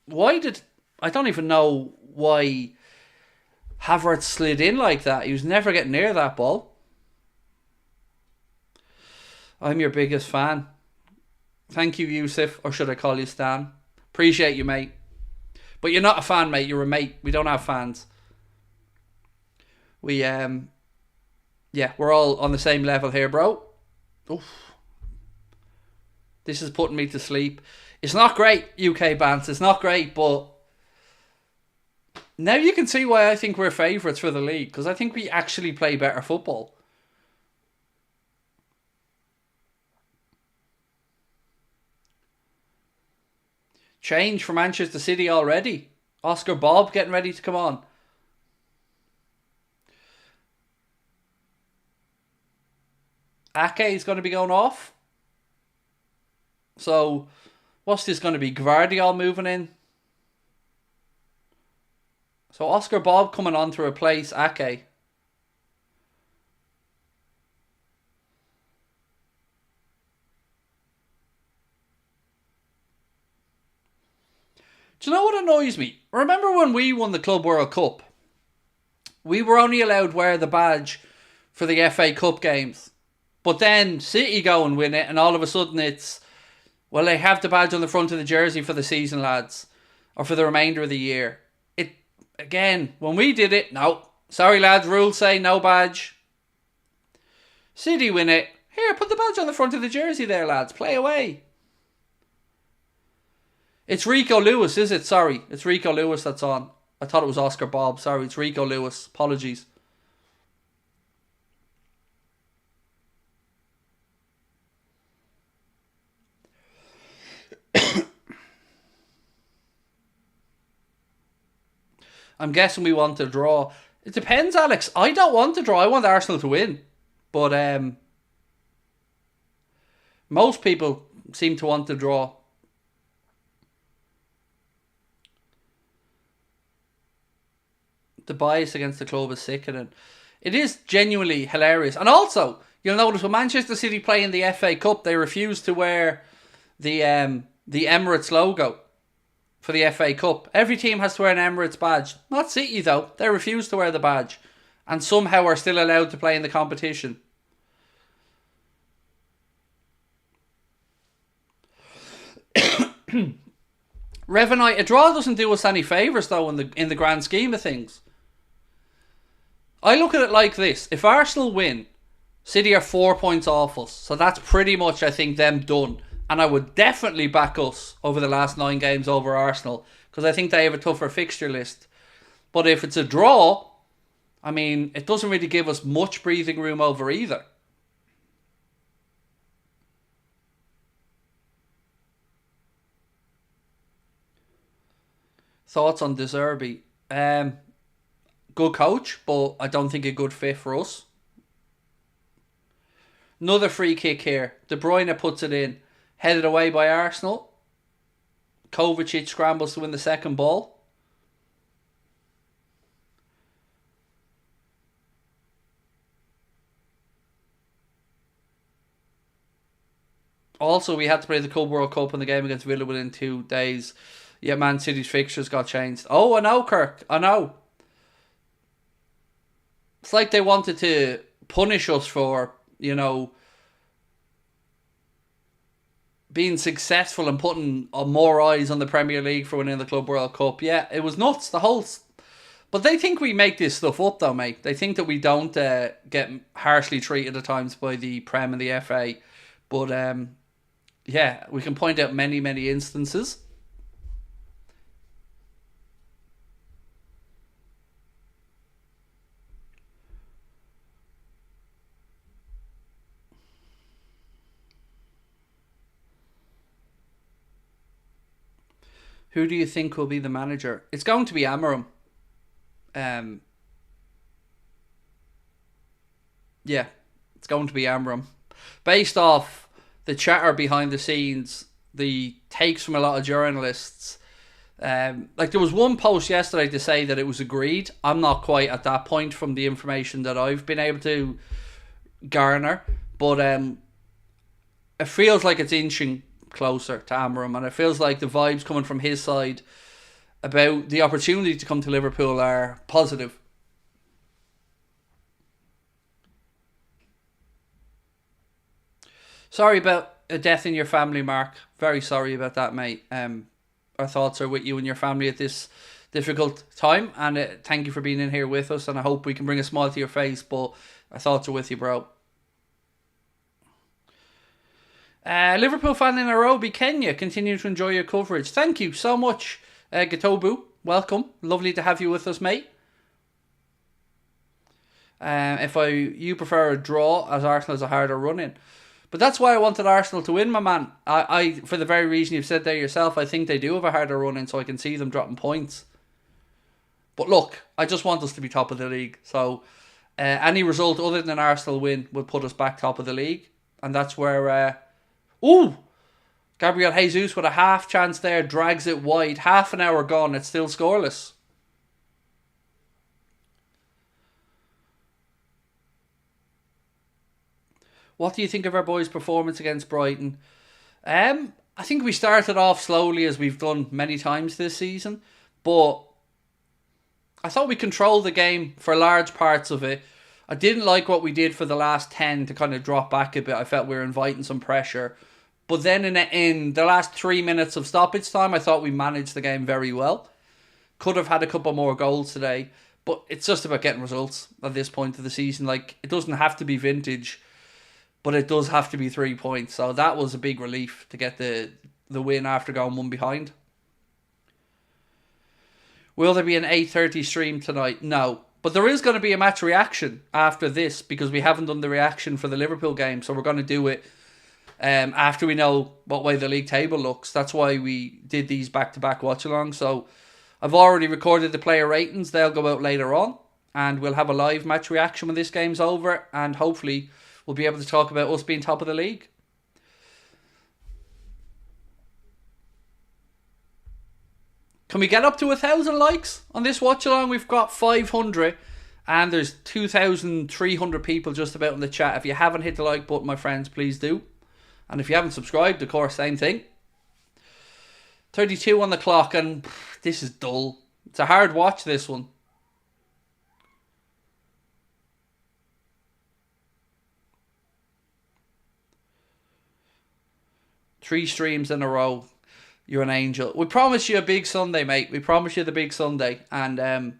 Why did... I don't even know why Havertz slid in like that. He was never getting near that ball. I'm your biggest fan. Thank you, Yusuf, or should I call you Stan? Appreciate you, mate. But you're not a fan, mate. You're a mate. We don't have fans. Yeah, we're all on the same level here, bro. Oof. This is putting me to sleep. It's not great, UK Bants. It's not great, but now you can see why I think we're favourites for the league, because I think we actually play better football. Change for Manchester City already. Oscar Bob getting ready to come on. Ake is going to be going off. So, what's this going to be? Gvardiol moving in. So, Oscar Bob coming on to replace Ake. Do you know what annoys me? Remember when we won the Club World Cup? We were only allowed to wear the badge for the FA Cup games. But then City go and win it, and all of a sudden it's, well, they have the badge on the front of the jersey for the season, lads. Or for the remainder of the year. Again, when we did it, no. Sorry, lads, rules say no badge. City win it. Here, put the badge on the front of the jersey there, lads. Play away. It's Rico Lewis, is it? Sorry. It's Rico Lewis that's on. I thought it was Oscar Bob. Sorry, it's Rico Lewis. Apologies. I'm guessing we want to draw. It depends, Alex. I don't want to draw. I want Arsenal to win. But most people seem to want to draw. The bias against the club is sickening. It is genuinely hilarious. And also, you'll notice when Manchester City play in the FA Cup, they refuse to wear the Emirates logo for the FA Cup. Every team has to wear an Emirates badge. Not City, though. They refuse to wear the badge. And somehow are still allowed to play in the competition. Revenite, a draw doesn't do us any favours, though, in the grand scheme of things. I look at it like this. If Arsenal win, City are 4 points off us. So that's pretty much, I think, them done. And I would definitely back us over the last 9 games over Arsenal, because I think they have a tougher fixture list. But if it's a draw, I mean, it doesn't really give us much breathing room over either. Thoughts on De Zerbi? Good coach, but I don't think a good fit for us. Another free kick here. De Bruyne puts it in. Headed away by Arsenal. Kovacic scrambles to win the second ball. Also, we had to play the Club World Cup in the game against Villa within 2 days. Yeah, Man City's fixtures got changed. Oh, I know, Kirk. I know. It's like they wanted to punish us for, being successful and putting more eyes on the Premier League for winning the Club World Cup. Yeah, it was nuts. But they think we make this stuff up, though, mate. They think that we don't get harshly treated at times by the Prem and the FA. But, yeah, we can point out many, many instances. Who do you think will be the manager? It's going to be Amarim. Yeah, it's going to be Amarim. Based off the chatter behind the scenes, the takes from a lot of journalists, Like there was one post yesterday to say that it was agreed. I'm not quite at that point from the information that I've been able to garner, but it feels like it's inching closer to Amorim, and it feels like the vibes coming from his side about the opportunity to come to Liverpool are positive. Sorry about a death in your family, Mark. Very sorry about that, mate. Our thoughts are with you and your family at this difficult time, and thank you for being in here with us, and I hope we can bring a smile to your face, but our thoughts are with you, bro. Liverpool fan in Nairobi, Kenya, continue to enjoy your coverage. Thank you so much, Gatobu. Welcome. Lovely to have you with us, mate. If you prefer a draw, as Arsenal is a harder run-in. But that's why I wanted Arsenal to win, my man. I for the very reason you've said there yourself, I think they do have a harder run-in, so I can see them dropping points. But look, I just want us to be top of the league. So any result other than an Arsenal win would put us back top of the league. And that's where... Gabriel Jesus with a half chance there, drags it wide. Half an hour gone, it's still scoreless. What do you think of our boys' performance against Brighton? I think we started off slowly, as we've done many times this season, but I thought we controlled the game for large parts of it. I didn't like what we did for the last 10 to kind of drop back a bit. I felt we were inviting some pressure. But then in the last 3 minutes of stoppage time, I thought we managed the game very well. Could have had a couple more goals today, but it's just about getting results at this point of the season. Like, it doesn't have to be vintage, but it does have to be 3 points. So that was a big relief to get the win after going one behind. Will there be an 8:30 stream tonight? No. But there is going to be a match reaction after this, because we haven't done the reaction for the Liverpool game. So we're going to do it after we know what way the league table looks. That's why we did these back-to-back watch-alongs. So I've already recorded the player ratings. They'll go out later on. And we'll have a live match reaction when this game's over. And hopefully we'll be able to talk about us being top of the league. Can we get up to 1,000 likes on this watch-along? We've got 500. And there's 2,300 people just about in the chat. If you haven't hit the like button, my friends, please do. And if you haven't subscribed, of course, same thing. 32 on the clock, and this is dull. It's a hard watch, this one. Three streams in a row. You're an angel. We promise you a big Sunday, mate. We promise you the big Sunday. And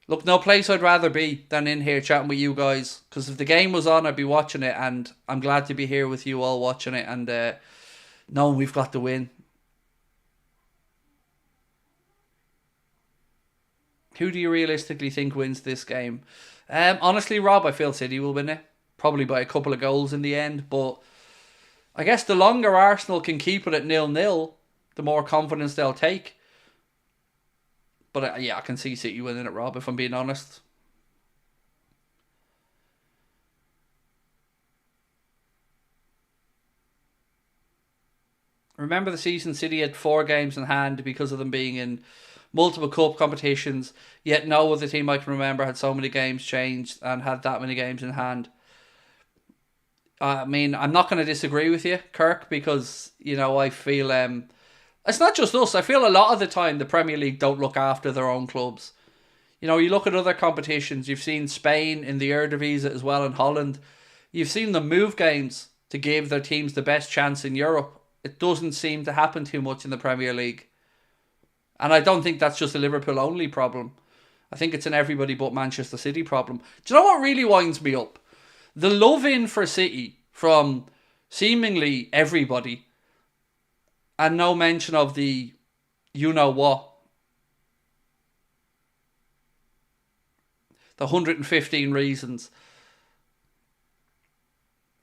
look, no place I'd rather be than in here chatting with you guys. Because if the game was on, I'd be watching it. And I'm glad to be here with you all watching it. And knowing we've got the win. Who do you realistically think wins this game? Honestly, Rob, I feel City will win it. Probably by a couple of goals in the end. But I guess the longer Arsenal can keep it at 0-0, the more confidence they'll take. But yeah, I can see City winning it, Rob, if I'm being honest. Remember the season City had 4 games in hand because of them being in multiple cup competitions, yet no other team I can remember had so many games changed and had that many games in hand. I mean, I'm not going to disagree with you, Kirk, because, you know, I feel... it's not just us. I feel a lot of the time the Premier League don't look after their own clubs. You know, you look at other competitions. You've seen Spain in the Eredivisie as well, in Holland. You've seen them move games to give their teams the best chance in Europe. It doesn't seem to happen too much in the Premier League. And I don't think that's just a Liverpool-only problem. I think it's an everybody but Manchester City problem. Do you know what really winds me up? The love-in for City from seemingly everybody, and no mention of the you-know-what. The 115 reasons.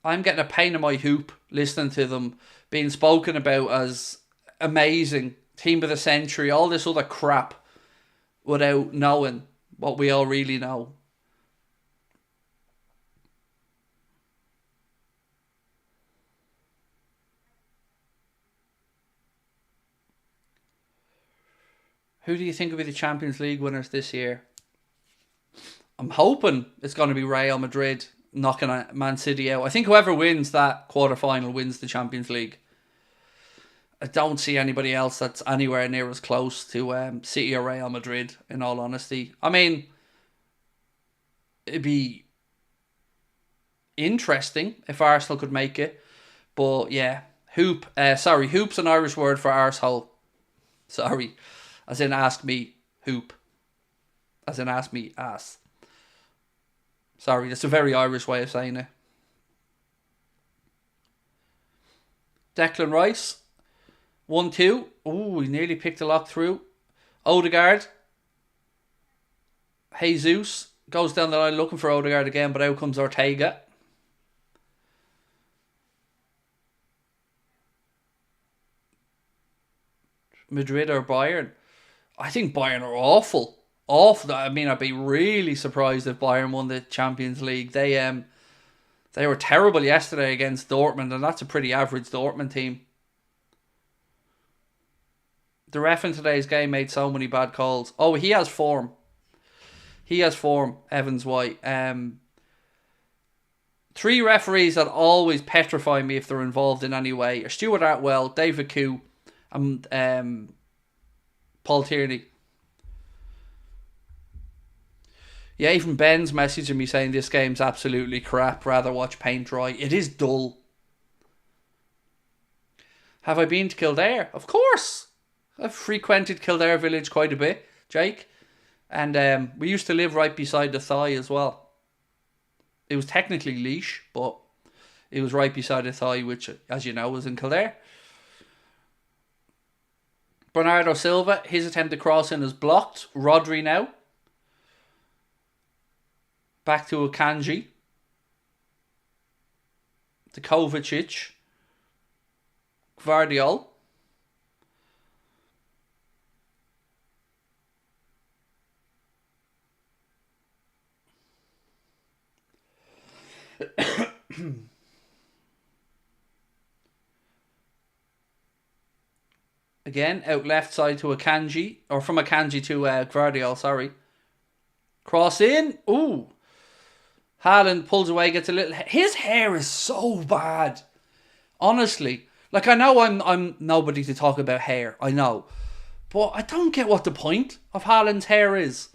I'm getting a pain in my hoop listening to them being spoken about as amazing, team of the century, all this other crap, without knowing what we all really know. Who do you think will be the Champions League winners this year? I'm hoping it's going to be Real Madrid knocking Man City out. I think whoever wins that quarter-final wins the Champions League. I don't see anybody else that's anywhere near as close to City or Real Madrid, in all honesty. I mean, it'd be interesting if Arsenal could make it. But yeah, hoop's an Irish word for arsehole. Sorry. As in ask me, hoop. As in ask me, ass. Sorry, that's a very Irish way of saying it. Declan Rice. 1-2. Ooh, he nearly picked a lock through. Odegaard. Jesus. Goes down the line looking for Odegaard again, but out comes Ortega. Madrid or Bayern? I think Bayern are awful. Awful. I mean, I'd be really surprised if Bayern won the Champions League. They were terrible yesterday against Dortmund, and that's a pretty average Dortmund team. The ref in today's game made so many bad calls. Oh, he has form. He has form, Evans White. 3 referees that always petrify me if they're involved in any way are Stuart Atwell, David Koo, and Paul Tierney. Yeah, even Ben's messaging me saying this game's absolutely crap. Rather watch paint dry. It is dull. Have I been to Kildare? Of course. I've frequented Kildare village quite a bit, Jake. And we used to live right beside the Thigh as well. It was technically Leash, but it was right beside the Thigh, which, as you know, was in Kildare. Bernardo Silva, his attempt to cross in is blocked. Rodri now. Back to Akanji. To Kovacic. Gvardiol. Again, out left side to Akanji. Or from Akanji to Gvardiol, sorry. Cross in. Ooh. Haaland pulls away, gets a little... His hair is so bad. Honestly. Like, I know I'm nobody to talk about hair. I know. But I don't get what the point of Haaland's hair is.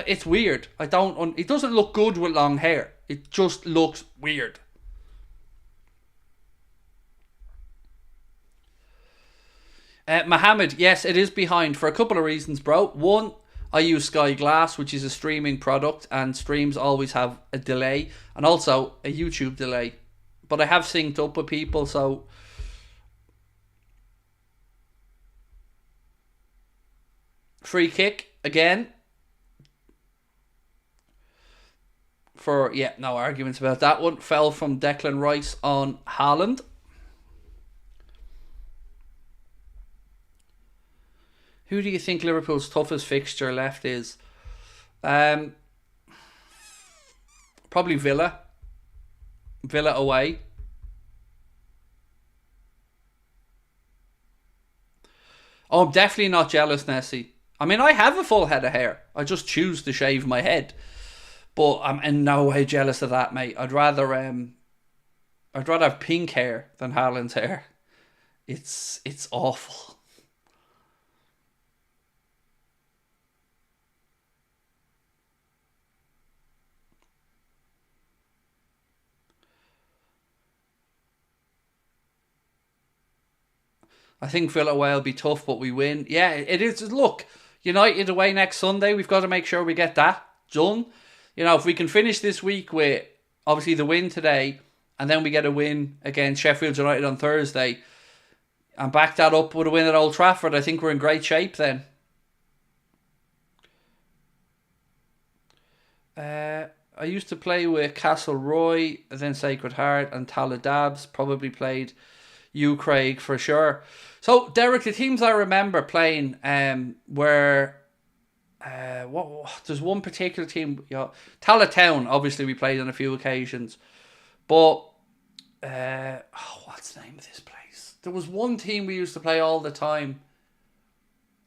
It's weird. It doesn't look good with long hair. It just looks weird. Mohammed, yes, it is behind for a couple of reasons, bro. One, I use Sky Glass, which is a streaming product, and streams always have a delay, and also a YouTube delay. But I have synced up with people, so... Free kick, again. No arguments about that one. Fell from Declan Rice on Haaland. Who do you think Liverpool's toughest fixture left is? Probably Villa. Villa away. Oh, I'm definitely not jealous, Nessie. I mean, I have a full head of hair. I just choose to shave my head. But I'm in no way jealous of that, mate. I'd rather have pink hair than Haaland's hair. It's awful. I think Villa away will be tough, but we win. Yeah, it is. Look, United away next Sunday. We've got to make sure we get that done. You know, if we can finish this week with, obviously, the win today, and then we get a win against Sheffield United on Thursday, and back that up with a win at Old Trafford, I think we're in great shape then. I used to play with Castleroy, then Sacred Heart, and Taladabs. Probably played you, Craig, for sure. So, Derek, the teams I remember playing were... there's one particular team, Talatown, obviously we played on a few occasions, but what's the name of this place? There was one team we used to play all the time.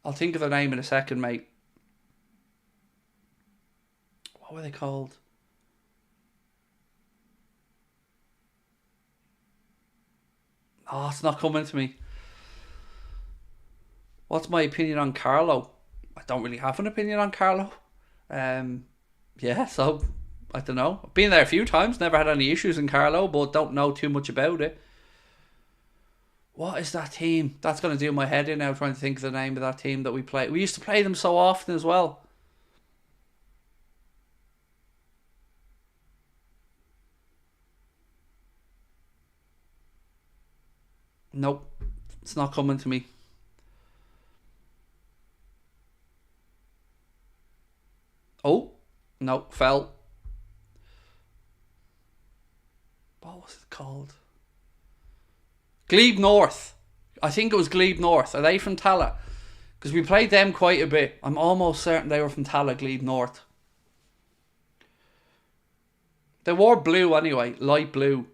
I'll think of the name in a second, mate. What were they called? Oh, it's not coming to me. What's my opinion on Carlo? I don't really have an opinion on Carlo. Yeah, so I don't know. I've been there a few times, never had any issues in Carlo, but don't know too much about it. What is that team? That's going to do my head in now, trying to think of the name of that team that we play. We used to play them so often as well. Nope, it's not coming to me. Oh, no, fell. What was it called? Glebe North. I think it was Glebe North. Are they from Tala? Because we played them quite a bit. I'm almost certain they were from Tala, Glebe North. They wore blue anyway, light blue.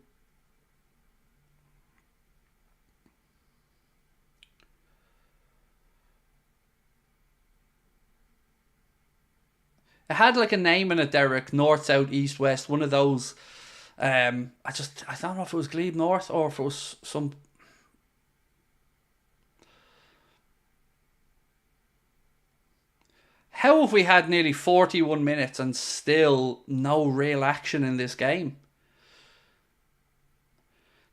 It had like a name in it, Derek. North, south, east, west. One of those. I don't know if it was Glebe North or if it was some. How have we had nearly 41 minutes and still no real action in this game?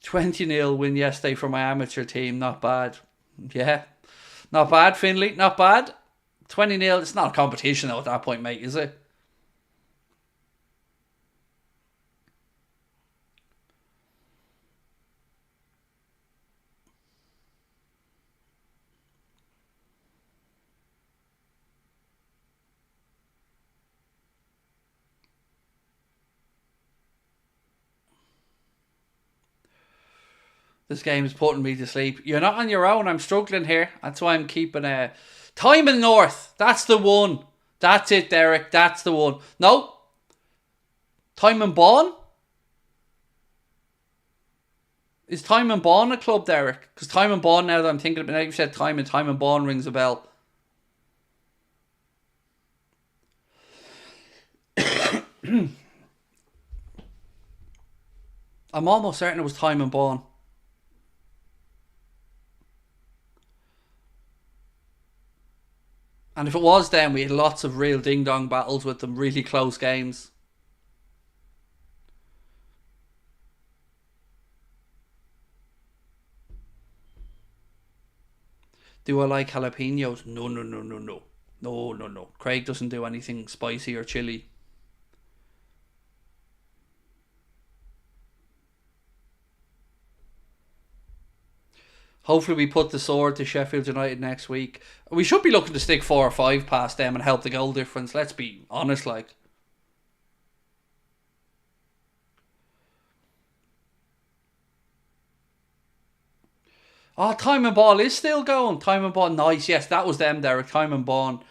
20-0 win yesterday for my amateur team. Not bad. Yeah. Not bad, Finley. Not bad. 20-0. It's not a competition though at that point, mate, is it? This game is putting me to sleep. You're not on your own. I'm struggling here. That's why I'm keeping a time in North. That's the one. That's it, Derek. That's the one. No. Time and Bawn? Is Time and Bawn a club, Derek? Because Time and Bawn, now that I'm thinking about it, now you've said Time and Bawn rings a bell. I'm almost certain it was Time and Bawn. And if it was then, we had lots of real ding-dong battles with them, really close games. Do I like jalapenos? No, no, no, no, no. No, no, no. Craig doesn't do anything spicy or chili. Hopefully we put the sword to Sheffield United next week. We should be looking to stick 4 or 5 past them and help the goal difference. Let's be honest, like. Oh, Time and Ball is still going. Time and Ball, nice. Yes, that was them, Derek. Time and Ball.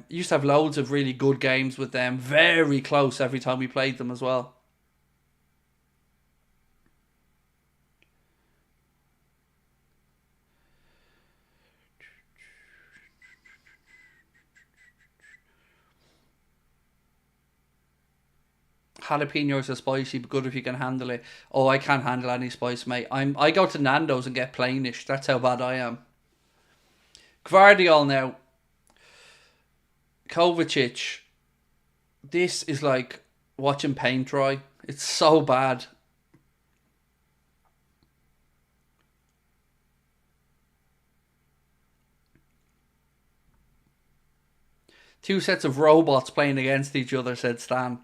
Used to have loads of really good games with them. Very close every time we played them as well. Jalapenos are spicy, but good if you can handle it. Oh, I can't handle any spice, mate. I go to Nando's and get plainish. That's how bad I am. Gvardiol now. Kovacic. This is like watching paint dry. It's so bad. Two sets of robots playing against each other, said Stan.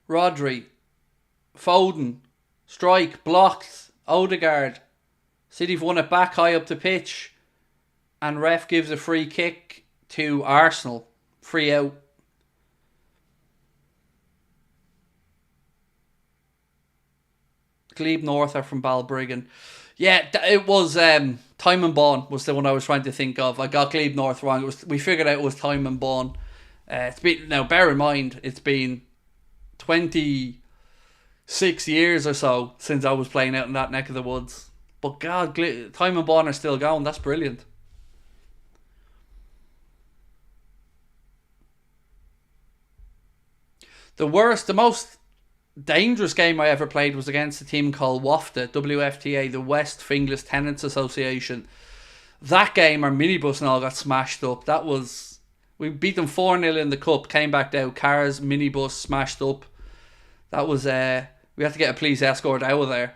Rodri, Foden, strike, blocked, Odegaard. City've won it back high up the pitch. And ref gives a free kick to Arsenal. Free out. Glebe North are from Balbriggan. Yeah, it was Time and Bawn was the one I was trying to think of. I got Glebe North wrong. We figured out it was Time and Bawn. It's been, now bear in mind, it's been 20 6 years or so since I was playing out in that neck of the woods. But God, Time and Bond are still going. That's brilliant. The most dangerous game I ever played was against a team called WAFTA, WFTA, the West Finglas Tenants Association. That game, our minibus and all got smashed up. We beat them 4-0 in the cup, came back down, cars, minibus smashed up. That was, we had to get a police escort out of there.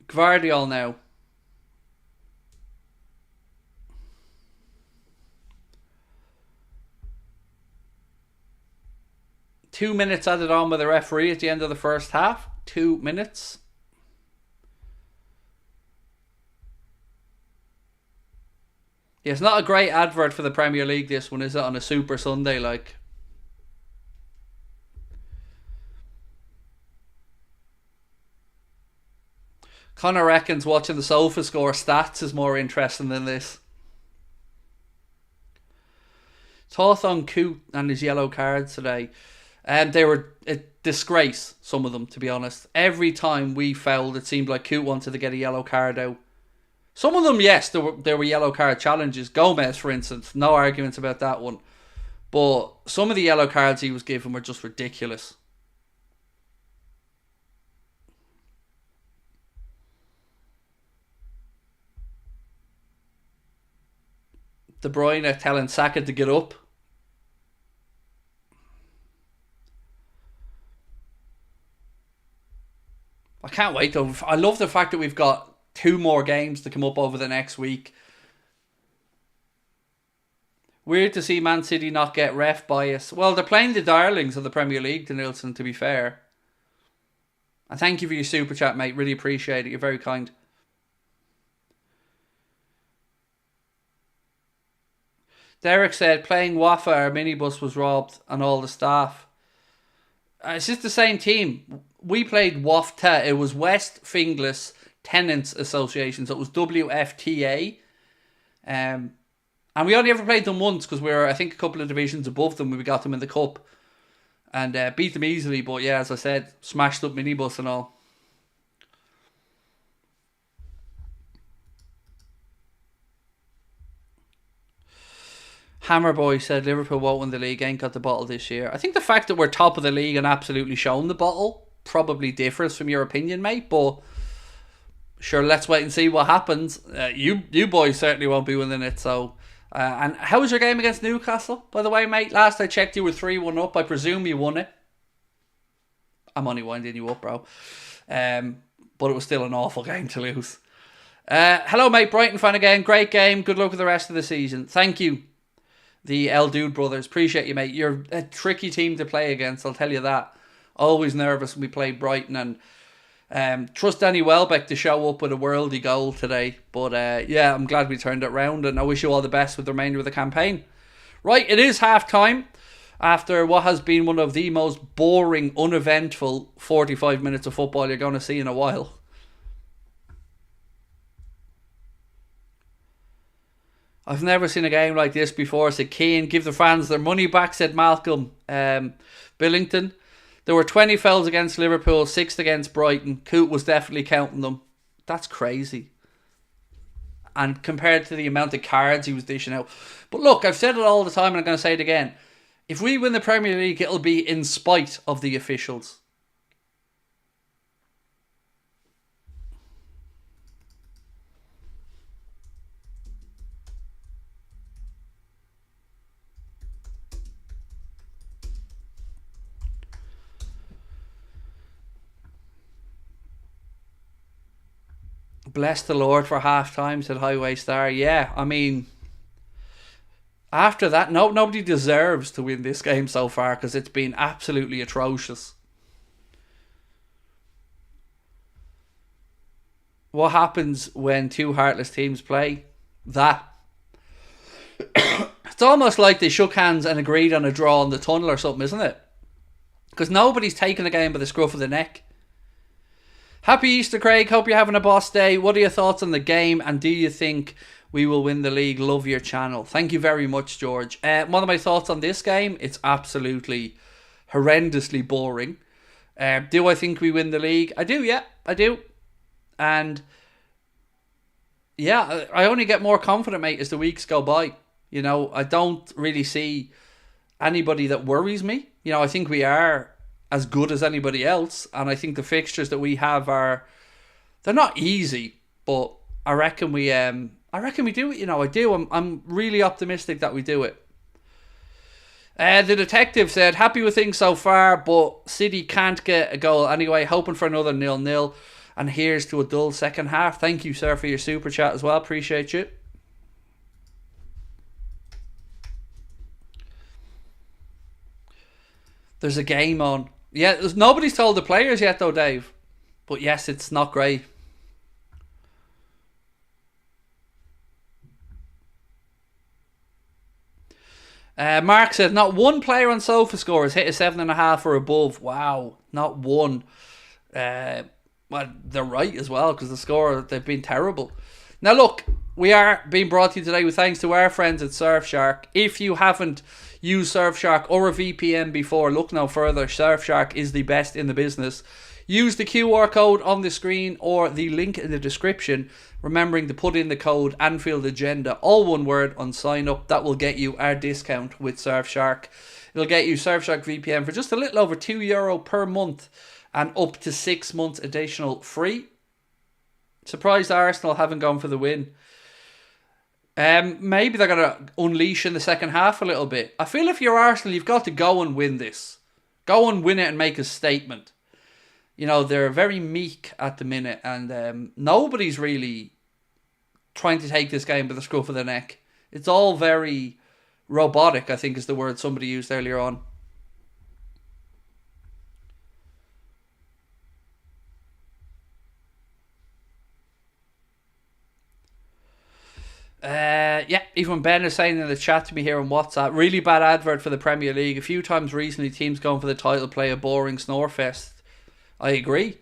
Gvardiol now. Two minutes added on by the referee at the end of the first half. 2 minutes. Yeah, it's not a great advert for the Premier League, this one, is it? On a Super Sunday, like. Connor reckons watching the SofaScore stats is more interesting than this. Thoughts on Coote and his yellow cards today? They were a disgrace, some of them, to be honest. Every time we fouled, it seemed like Coote wanted to get a yellow card out. Some of them, yes, there were yellow card challenges. Gomez, for instance, no arguments about that one. But some of the yellow cards he was given were just ridiculous. De Bruyne telling Saka to get up. I can't wait though. I love the fact that we've got 2 more games to come up over the next week. Weird to see Man City not get ref bias. Well, they're playing the darlings of the Premier League, to Nielsen, to be fair. And thank you for your super chat, mate. Really appreciate it. You're very kind. Derek said, playing Wafa, our minibus was robbed and all the staff. It's just the same team. We played WAFTA. It was West Finglas Tenants Association. So it was WFTA. And we only ever played them once because we were, I think, a couple of divisions above them when we got them in the cup. And beat them easily. But yeah, as I said, smashed up minibus and all. Hammerboy said Liverpool won't win the league, ain't got the bottle this year. I think the fact that we're top of the league and absolutely shown the bottle probably differs from your opinion, mate. But sure, let's wait and see what happens. You boys certainly won't be winning it. So, and how was your game against Newcastle, by the way, mate? Last I checked, you were 3-1 up. I presume you won it. I'm only winding you up, bro. But it was still an awful game to lose. Hello, mate. Brighton fan again. Great game. Good luck with the rest of the season. Thank you. The El Dude brothers, appreciate you, mate. You're a tricky team to play against, I'll tell you that. Always nervous when we play Brighton, and trust Danny Welbeck to show up with a worldy goal today. But yeah, I'm glad we turned it round, and I wish you all the best with the remainder of the campaign. Right, it is half time after what has been one of the most boring, uneventful 45 minutes of football you're going to see in a while. I've never seen a game like this before, said Keane. Give the fans their money back, said Malcolm Billington. There were 20 fouls against Liverpool, 6 against Brighton. Coote was definitely counting them. That's crazy. And compared to the amount of cards he was dishing out. But look, I've said it all the time and I'm going to say it again. If we win the Premier League, it'll be in spite of the officials. Bless the Lord for half time, said Highway Star. Yeah, I mean, after that, nobody deserves to win this game so far because it's been absolutely atrocious. What happens when 2 heartless teams play? That. It's almost like they shook hands and agreed on a draw in the tunnel or something, isn't it? Because nobody's taking the game by the scruff of the neck. Happy Easter, Craig. Hope you're having a boss day. What are your thoughts on the game, and do you think we will win the league? Love your channel. Thank you very much, George. One of my thoughts on this game, it's absolutely horrendously boring. Do I think we win the league? I do, yeah. I do. And yeah, I only get more confident, mate, as the weeks go by. You know, I don't really see anybody that worries me. You know, I think we are as good as anybody else, and I think the fixtures that we have they're not easy, but I reckon we do it. You know, I do. I'm really optimistic that we do it. The detective said, happy with things so far, but City can't get a goal anyway, hoping for another 0-0, and here's to a dull second half. Thank you, sir, for your super chat as well. Appreciate you. There's a game on. Yeah, nobody's told the players yet though, Dave. But yes, it's not great. Mark said, not one player on SofaScore has hit a 7.5 or above. Wow, not one. Well, they're right as well, because the score, they've been terrible. Now look, we are being brought to you today with thanks to our friends at Surfshark. If you haven't used Surfshark or a VPN before, look no further. Surfshark is the best in the business. Use the QR code on the screen or the link in the description, remembering to put in the code Anfield Agenda, all one word, on sign up. That will get you our discount with Surfshark. It'll get you Surfshark VPN for just a little over €2 per month and up to 6 months additional free. Surprised Arsenal haven't gone for the win. Maybe they're going to unleash in the second half a little bit. I feel if you're Arsenal, you've got to go and win this. Go and win it and make a statement. You know, they're very meek at the minute, and nobody's really trying to take this game by the scruff of the neck. It's all very robotic, I think is the word somebody used earlier on. Yeah, even Ben is saying in the chat to me here on WhatsApp, really bad advert for the Premier League. A few times recently, teams going for the title play a boring snore fest. I agree.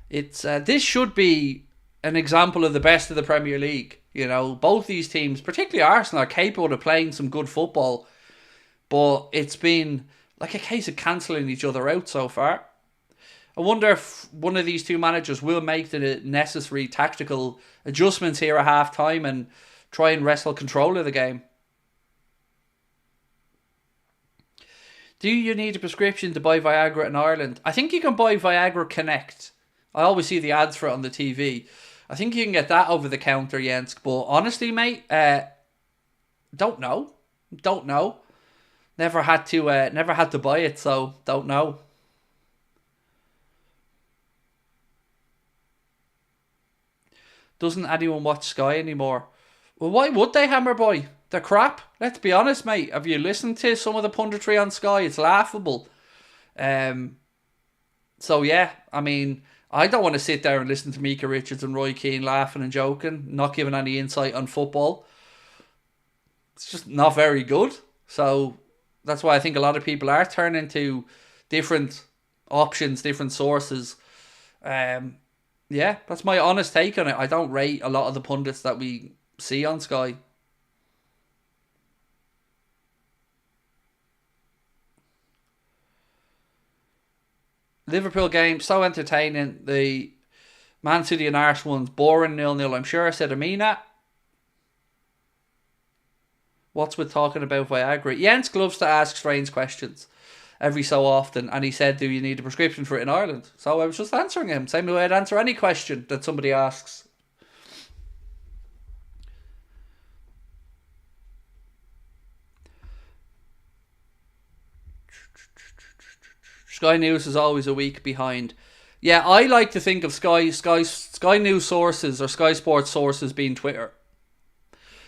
It's this should be an example of the best of the Premier League. You know, both these teams, particularly Arsenal, are capable of playing some good football, but it's been like a case of cancelling each other out so far. I wonder if one of these two managers will make the necessary tactical adjustments here at half time and try and wrestle control of the game. Do you need a prescription to buy Viagra in Ireland? I think you can buy Viagra Connect. I always see the ads for it on the TV. I think you can get that over the counter, Jens. But honestly, mate, don't know. Never had to buy it, so don't know. Doesn't anyone watch Sky anymore? Well, why would they, Hammer Boy? They're crap. Let's be honest, mate. Have you listened to some of the punditry on Sky? It's laughable. So, yeah, I mean, I don't want to sit there and listen to Mika Richards and Roy Keane laughing and joking, not giving any insight on football. It's just not very good. So, that's why I think a lot of people are turning to different options, different sources. Yeah, that's my honest take on it. I don't rate a lot of the pundits that we see on Sky. Liverpool game, so entertaining. The Man City and Arsenal one's boring 0-0. I'm sure I said Amina. What's with talking about Viagra? Jens loves to ask strange questions every so often, and he said, do you need a prescription for it in Ireland? So I was just answering him. Same way I'd answer any question that somebody asks. Sky News is always a week behind. Yeah, I like to think of Sky News sources or Sky Sports sources being Twitter.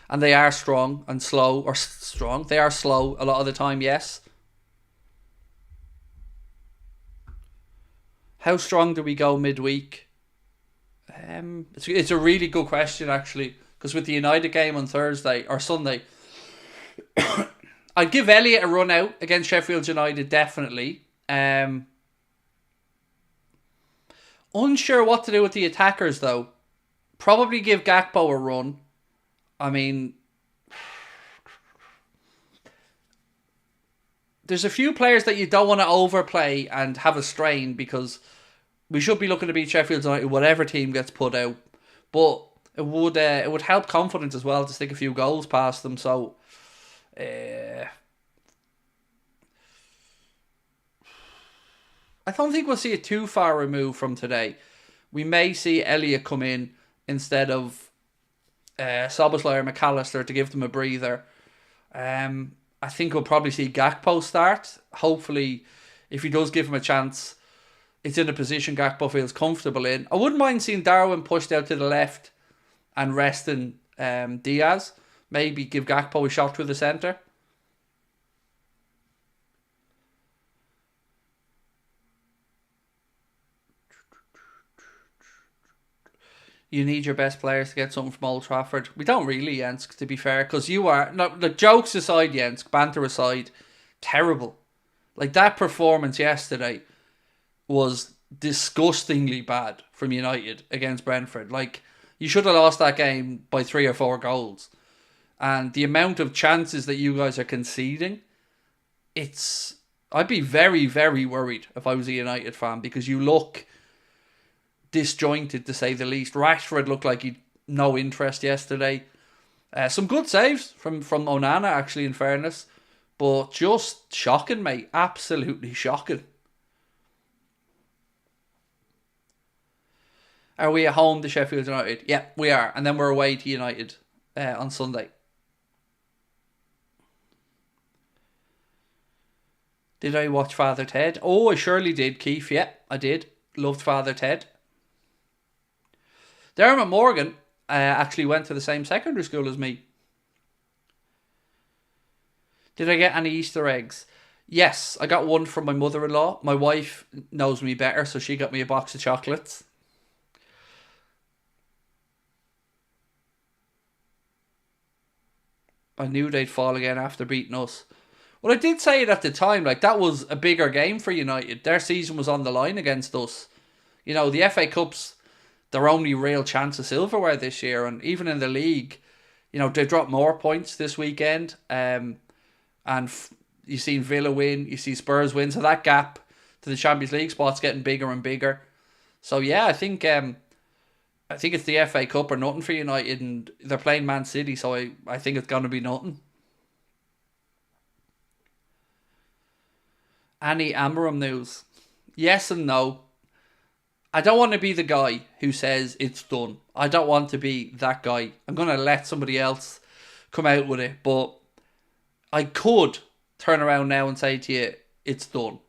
And they are strong and slow, or strong. They are slow a lot of the time, yes. How strong do we go midweek? It's a really good question, actually. Because with the United game on Thursday, or Sunday, I'd give Elliott a run out against Sheffield United, definitely. Unsure what to do with the attackers, though. Probably give Gakpo a run. I mean, there's a few players that you don't want to overplay and have a strain, because we should be looking to beat Sheffield United, whatever team gets put out. But it would help confidence as well to stick a few goals past them. So, I don't think we'll see it too far removed from today. We may see Elliott come in instead of Szoboszlai or McAllister to give them a breather. I think we'll probably see Gakpo start. Hopefully, if he does give him a chance, it's in a position Gakpo feels comfortable in. I wouldn't mind seeing Darwin pushed out to the left and resting Diaz. Maybe give Gakpo a shot through the centre. You need your best players to get something from Old Trafford. We don't really, Jensk, to be fair, because you are... No, the jokes aside, Jensk, banter aside, terrible. Like, that performance yesterday was disgustingly bad from United against Brentford. Like, you should have lost that game by 3 or 4 goals. And the amount of chances that you guys are conceding, it's... I'd be very, very worried if I was a United fan, because you look disjointed, to say the least. Rashford looked like he'd no interest yesterday. Some good saves from Onana, actually, in fairness. But just shocking, mate. Absolutely shocking. Are we at home to Sheffield United? Yeah, we are. And then we're away to United on Sunday. Did I watch Father Ted? Oh, I surely did, Keith. Yeah, I did. Loved Father Ted. Dermot Morgan actually went to the same secondary school as me. Did I get any Easter eggs? Yes, I got one from my mother-in-law. My wife knows me better, so she got me a box of chocolates. I knew they'd fall again after beating us. Well, I did say it at the time, like, that was a bigger game for United. Their season was on the line against us. You know, the FA Cup's their only real chance of silverware this year, and even in the league, you know, they dropped more points this weekend, and you've seen Villa win, you see Spurs win, so that gap to the Champions League spot's getting bigger and bigger. So yeah, I think it's the FA Cup or nothing for United, and they're playing Man City, so I think it's going to be nothing. Any Amorim news? Yes and no. I don't want to be the guy who says it's done. I don't want to be that guy. I'm going to let somebody else come out with it. But I could turn around now and say to you, it's done.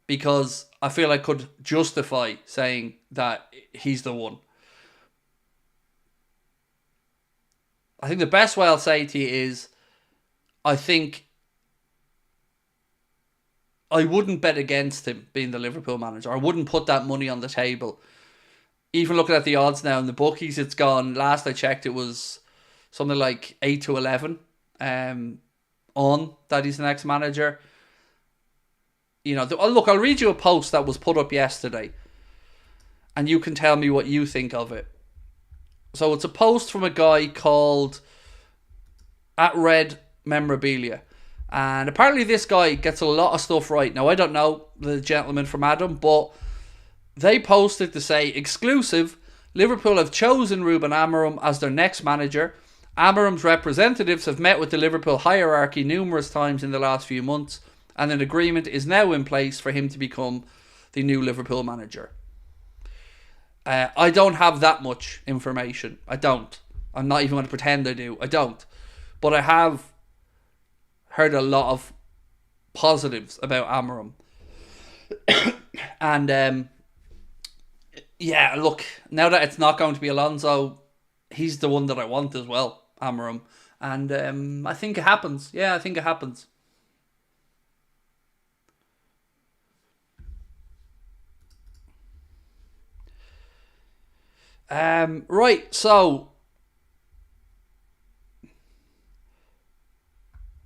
Because I feel I could justify saying that he's the one. I think the best way I'll say to you is, I think I wouldn't bet against him being the Liverpool manager. I wouldn't put that money on the table. Even looking at the odds now in the bookies, it's gone. Last I checked, it was something like 8 to 11 on that he's the next manager. You know, look, I'll read you a post that was put up yesterday, and you can tell me what you think of it. So it's a post from a guy called @RedMemorabilia. And apparently this guy gets a lot of stuff right. Now, I don't know the gentleman from Adam, but they posted to say, exclusive, Liverpool have chosen Ruben Amorim as their next manager. Amorim's representatives have met with the Liverpool hierarchy numerous times in the last few months, and an agreement is now in place for him to become the new Liverpool manager. I don't have that much information. I don't. I'm not even going to pretend I do. I don't. But I have heard a lot of positives about Amorim. And yeah, look, now that it's not going to be Alonso, he's the one that I want as well, Amorim. And I think it happens. Yeah, I think it happens. Right, so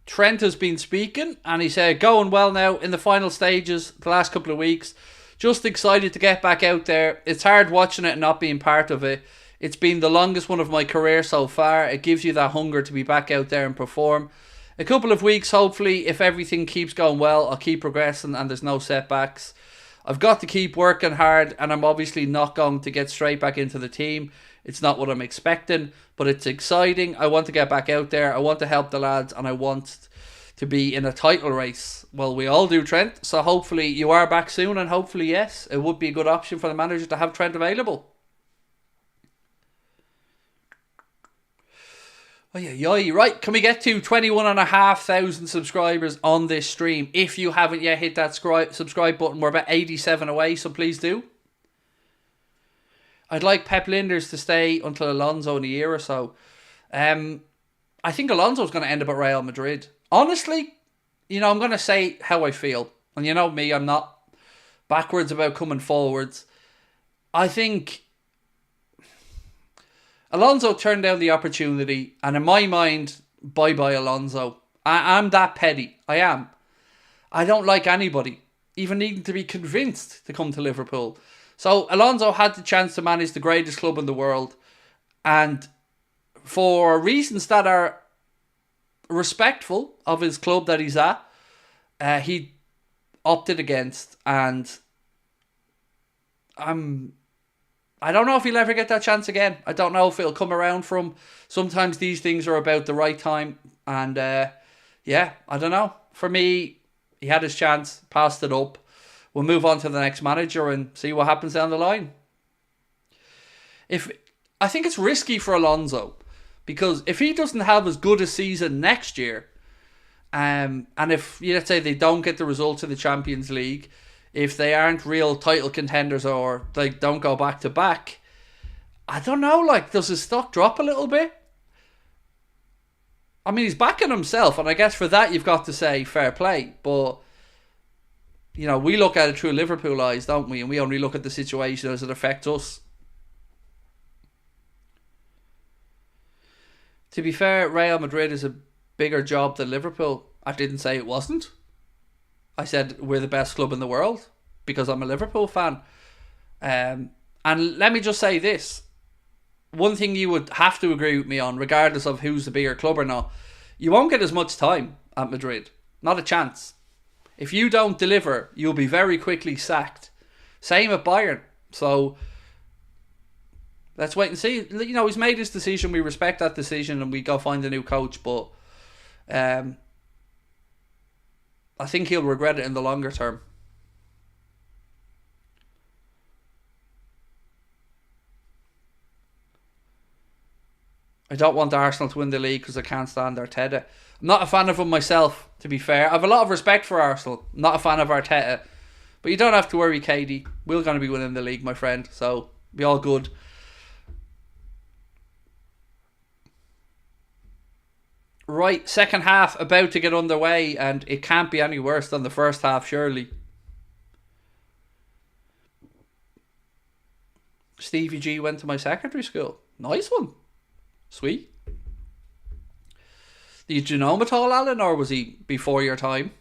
Trent has been speaking, and he said, going well now in the final stages the last couple of weeks. just excited to get back out there. It's hard watching it and not being part of it. It's been the longest one of my career so far. It gives you that hunger to be back out there and perform. A couple of weeks, hopefully, if everything keeps going well, I'll keep progressing and there's no setbacks. I've got to keep working hard, and I'm obviously not going to get straight back into the team. It's not what I'm expecting, but it's exciting. I want to get back out there. I want to help the lads, and I want to be in a title race. Well, we all do, Trent. So hopefully you are back soon, and hopefully, yes, it would be a good option for the manager to have Trent available. Oh yeah, right. Can we get to 21,500 subscribers on this stream? If you haven't yet hit that subscribe button, we're about 87 away, so please do. I'd like Pep Linders to stay until Alonso in a year or so. I think Alonso's going to end up at Real Madrid. Honestly, I'm going to say how I feel. And you know me, I'm not backwards about coming forwards. I think Alonso turned down the opportunity, and in my mind, bye-bye Alonso. I'm that petty. I am. I don't like anybody even needing to be convinced to come to Liverpool. So Alonso had the chance to manage the greatest club in the world, and for reasons that are respectful of his club that he's at, he opted against, and I don't know if he'll ever get that chance again. I don't know if it'll come around for him. Sometimes these things are about the right time. And I don't know. For me, he had his chance, passed it up. We'll move on to the next manager and see what happens down the line. I think it's risky for Alonso, because if he doesn't have as good a season next year, and if, let's say, they don't get the results in the Champions League, if they aren't real title contenders or they don't go back to back, I don't know, does his stock drop a little bit? I mean, he's backing himself, and I guess for that you've got to say fair play, but we look at it through Liverpool eyes, don't we? And we only look at the situation as it affects us. To be fair, Real Madrid is a bigger job than Liverpool. I didn't say it wasn't. I said we're the best club in the world because I'm a Liverpool fan. And let me just say this. One thing you would have to agree with me on, regardless of who's the bigger club or not, you won't get as much time at Madrid. Not a chance. If you don't deliver, you'll be very quickly sacked. Same at Bayern. So let's wait and see. He's made his decision. We respect that decision and we go find a new coach. But I think he'll regret it in the longer term. I don't want Arsenal to win the league because I can't stand Arteta. I'm not a fan of him myself, to be fair. I have a lot of respect for Arsenal. I'm not a fan of Arteta. But you don't have to worry, Katie. We're going to be winning the league, my friend. So, be all good. Right, second half about to get underway, and it can't be any worse than the first half, surely. Stevie G went to my secondary school. Nice one. Sweet. Did you know him at all, Alan, or was he before your time?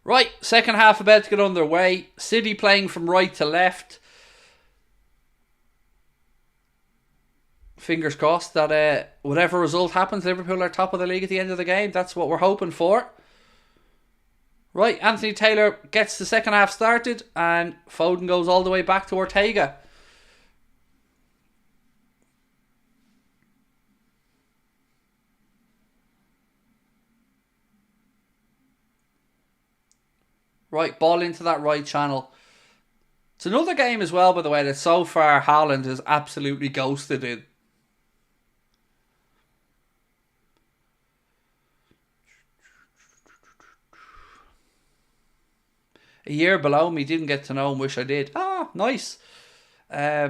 Right, second half about to get underway. City playing from right to left. Fingers crossed that whatever result happens, Liverpool are top of the league at the end of the game. That's what we're hoping for. Right, Anthony Taylor gets the second half started, and Foden goes all the way back to Ortega. Right, ball into that right channel. It's another game as well, by the way, that so far Haaland has absolutely ghosted in. A year below me, didn't get to know him, wish I did. Ah, nice. Yeah,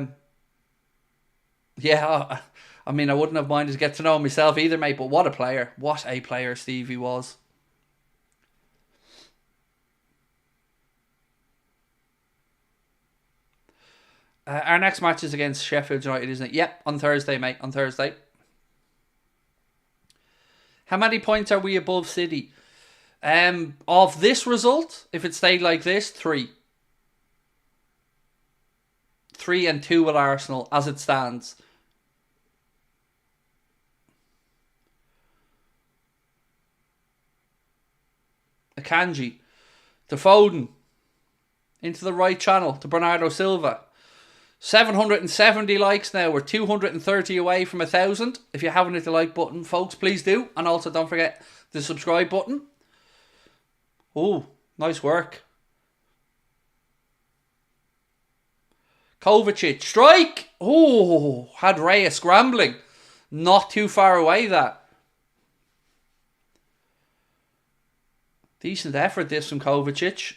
I mean, I wouldn't have minded to get to know him myself either, mate, but what a player. What a player Stevie was. Our next match is against Sheffield United, isn't it? Yep, on Thursday, mate, on Thursday. How many points are we above City? Of this result, if it stayed like this, 3. 3-2 with Arsenal as it stands. Akanji to Foden into the right channel to Bernardo Silva. 770 likes now. We're 230 away from 1,000. If you haven't hit the like button, folks, please do. And also don't forget the subscribe button. Oh, nice work. Kovacic, strike! Oh, had Raya scrambling. Not too far away, that. Decent effort, this from Kovacic.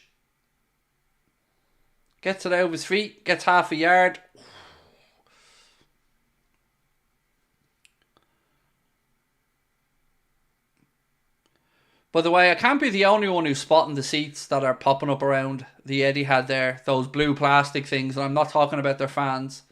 Gets it out of his feet, gets half a yard. By the way, I can't be the only one who's spotting the seats that are popping up around the Etihad there. Those blue plastic things, and I'm not talking about their fans.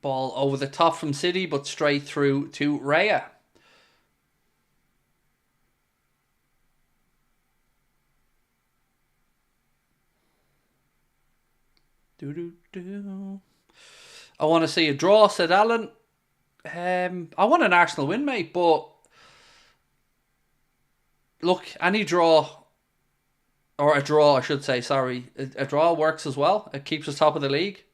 Ball over the top from City, but straight through to Raya. I want to see a draw, said Alan. I want an Arsenal win, mate, but look, any draw, or a draw, I should say, sorry. A draw works as well. It keeps us top of the league.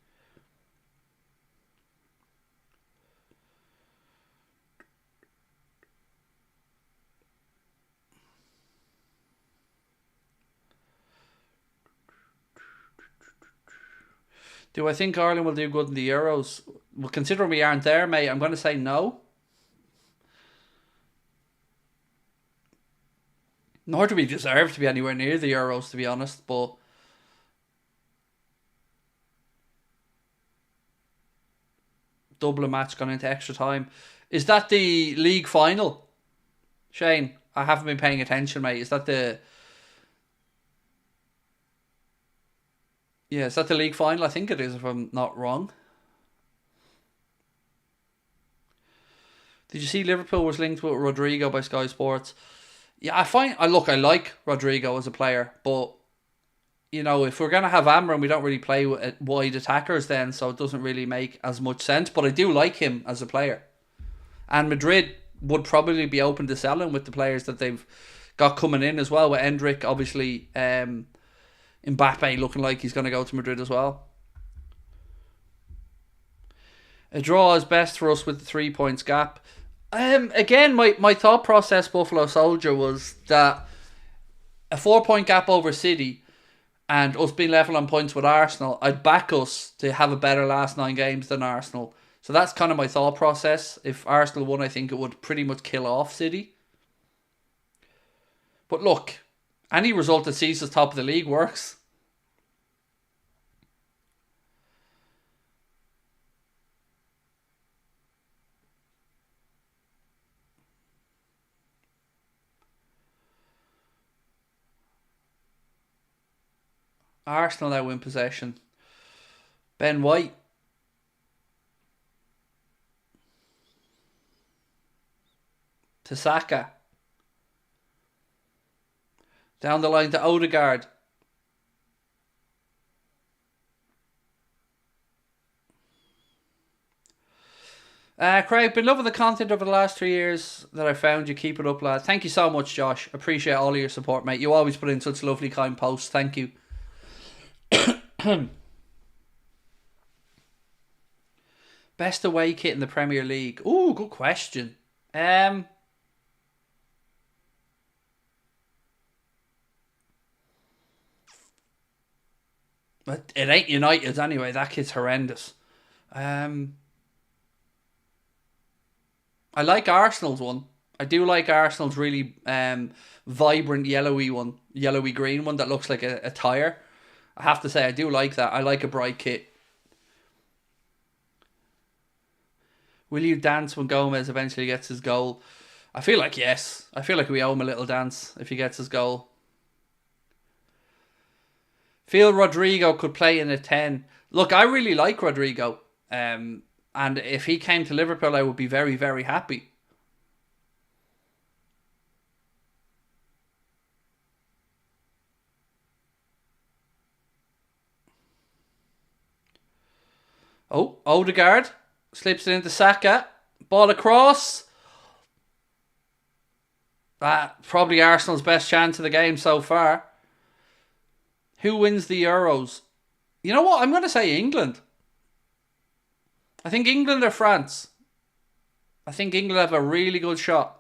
Do I think Ireland will do good in the Euros? Well, considering we aren't there, mate, I'm going to say no. Nor do we deserve to be anywhere near the Euros, to be honest, but Dublin match gone into extra time. Is that the league final? Shane, I haven't been paying attention, mate. Is that the... Yeah, is that the league final? I think it is, if I'm not wrong. Did you see Liverpool was linked with Rodrigo by Sky Sports? Yeah, I like Rodrigo as a player, but you know, if we're gonna have Amram, we don't really play with wide attackers then, so it doesn't really make as much sense. But I do like him as a player, and Madrid would probably be open to selling with the players that they've got coming in as well. With Endrick, obviously, Mbappe looking like he's going to go to Madrid as well. A draw is best for us with the 3 points gap. Again, my thought process, Buffalo Soldier, was that a 4 point gap over City and us being level on points with Arsenal, I'd back us to have a better last 9 games than Arsenal. So that's kind of my thought process. If Arsenal won, I think it would pretty much kill off City. But look, any result that sees us top of the league works. Arsenal now win possession. Ben White. To Saka. Down the line to Odegaard. Craig, been loving the content over the last 3 years that I found. You keep it up, lad. Thank you so much, Josh. Appreciate all of your support, mate. You always put in such lovely, kind posts. Thank you. Best away kit in the Premier League. Ooh, good question. It ain't United's anyway. That kit's horrendous. I like Arsenal's one. I do like Arsenal's really vibrant yellowy green one that looks like a tyre. I have to say, I do like that. I like a bright kit. Will you dance when Gomez eventually gets his goal? I feel like yes. I feel like we owe him a little dance if he gets his goal. Feel Rodrigo could play in a 10. Look, I really like Rodrigo. And if he came to Liverpool, I would be very, very happy. Oh, Odegaard slips it into Saka. Ball across. Probably Arsenal's best chance of the game so far. Who wins the Euros? You know what? I'm going to say England. I think England or France. I think England have a really good shot.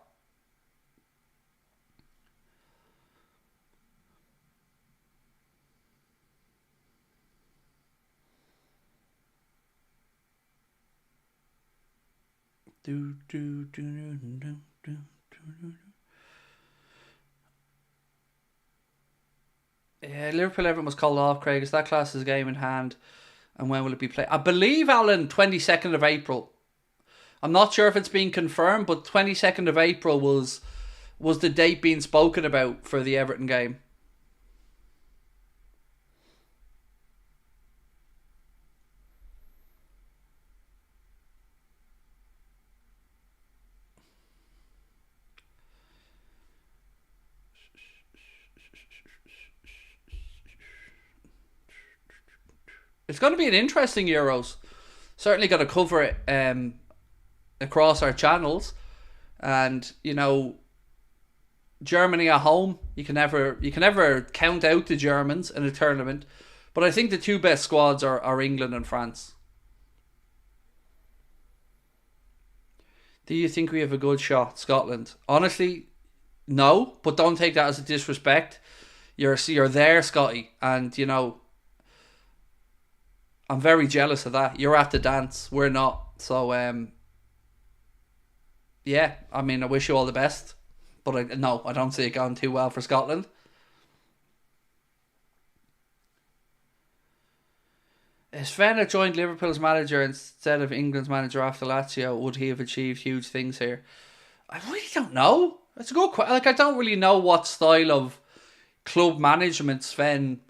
Yeah, Liverpool Everton was called off, Craig. Is that class's game in hand? And when will it be played? I believe, Alan, 22nd of April. I'm not sure if it's been confirmed, but 22nd of April was the date being spoken about for the Everton game. It's going to be an interesting Euros. Certainly got to cover it across our channels. And, you know, Germany at home, you can never count out the Germans in a tournament. But I think the two best squads are England and France. Do you think we have a good shot, Scotland? Honestly, no. But don't take that as a disrespect. You're there, Scotty. And, you know, I'm very jealous of that. You're at the dance. We're not. So, yeah. I mean, I wish you all the best. But I don't see it going too well for Scotland. If Sven had joined Liverpool's manager instead of England's manager after Lazio, would he have achieved huge things here? I really don't know. It's a good question. Like, I don't really know what style of club management Sven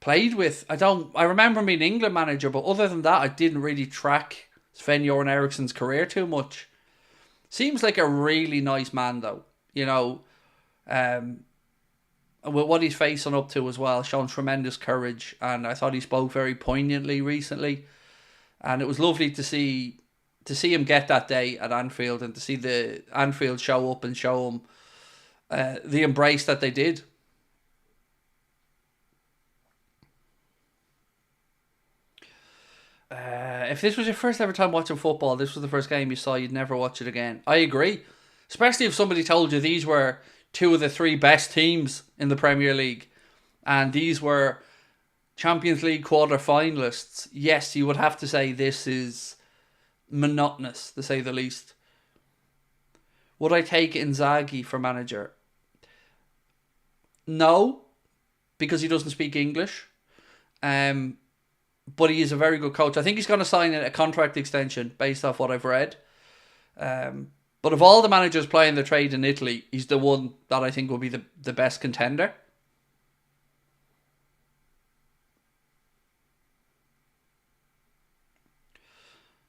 played with. I remember being England manager, but other than that, I didn't really track Sven-Göran Eriksson's career too much. Seems like a really nice man, though. You know, with what he's facing up to as well, shown tremendous courage, and I thought he spoke very poignantly recently, and it was lovely to see him get that day at Anfield and to see the Anfield show up and show him the embrace that they did. If this was your first ever time watching football, this was the first game you saw, you'd never watch it again. I agree. Especially if somebody told you these were two of the three best teams in the Premier League and these were Champions League quarter-finalists. Yes, you would have to say this is monotonous, to say the least. Would I take Inzaghi for manager? No, because he doesn't speak English. But he is a very good coach. I think he's going to sign a contract extension based off what I've read. But of all the managers playing the trade in Italy, he's the one that I think will be the best contender.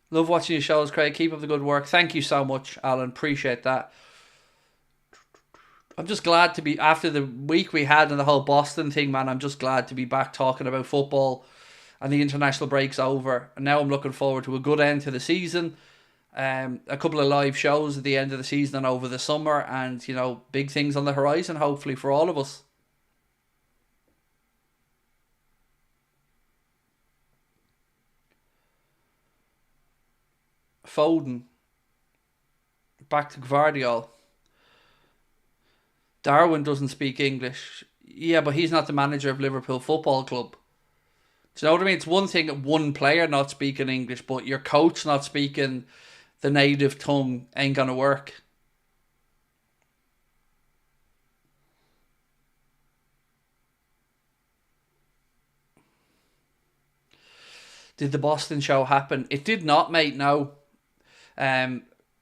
Love watching your shows, Craig. Keep up the good work. Thank you so much, Alan. Appreciate that. I'm just glad to be, after the week we had and the whole Boston thing, man, I'm just glad to be back talking about football. And the international break's over. And now I'm looking forward to a good end to the season. A couple of live shows at the end of the season and over the summer. And, you know, big things on the horizon, hopefully, for all of us. Foden. Back to Gvardiol. Darwin doesn't speak English. Yeah, but he's not the manager of Liverpool Football Club. Do you know what I mean? It's one thing, one player not speaking English, but your coach not speaking the native tongue ain't going to work. Did the Boston show happen? It did not, mate, no.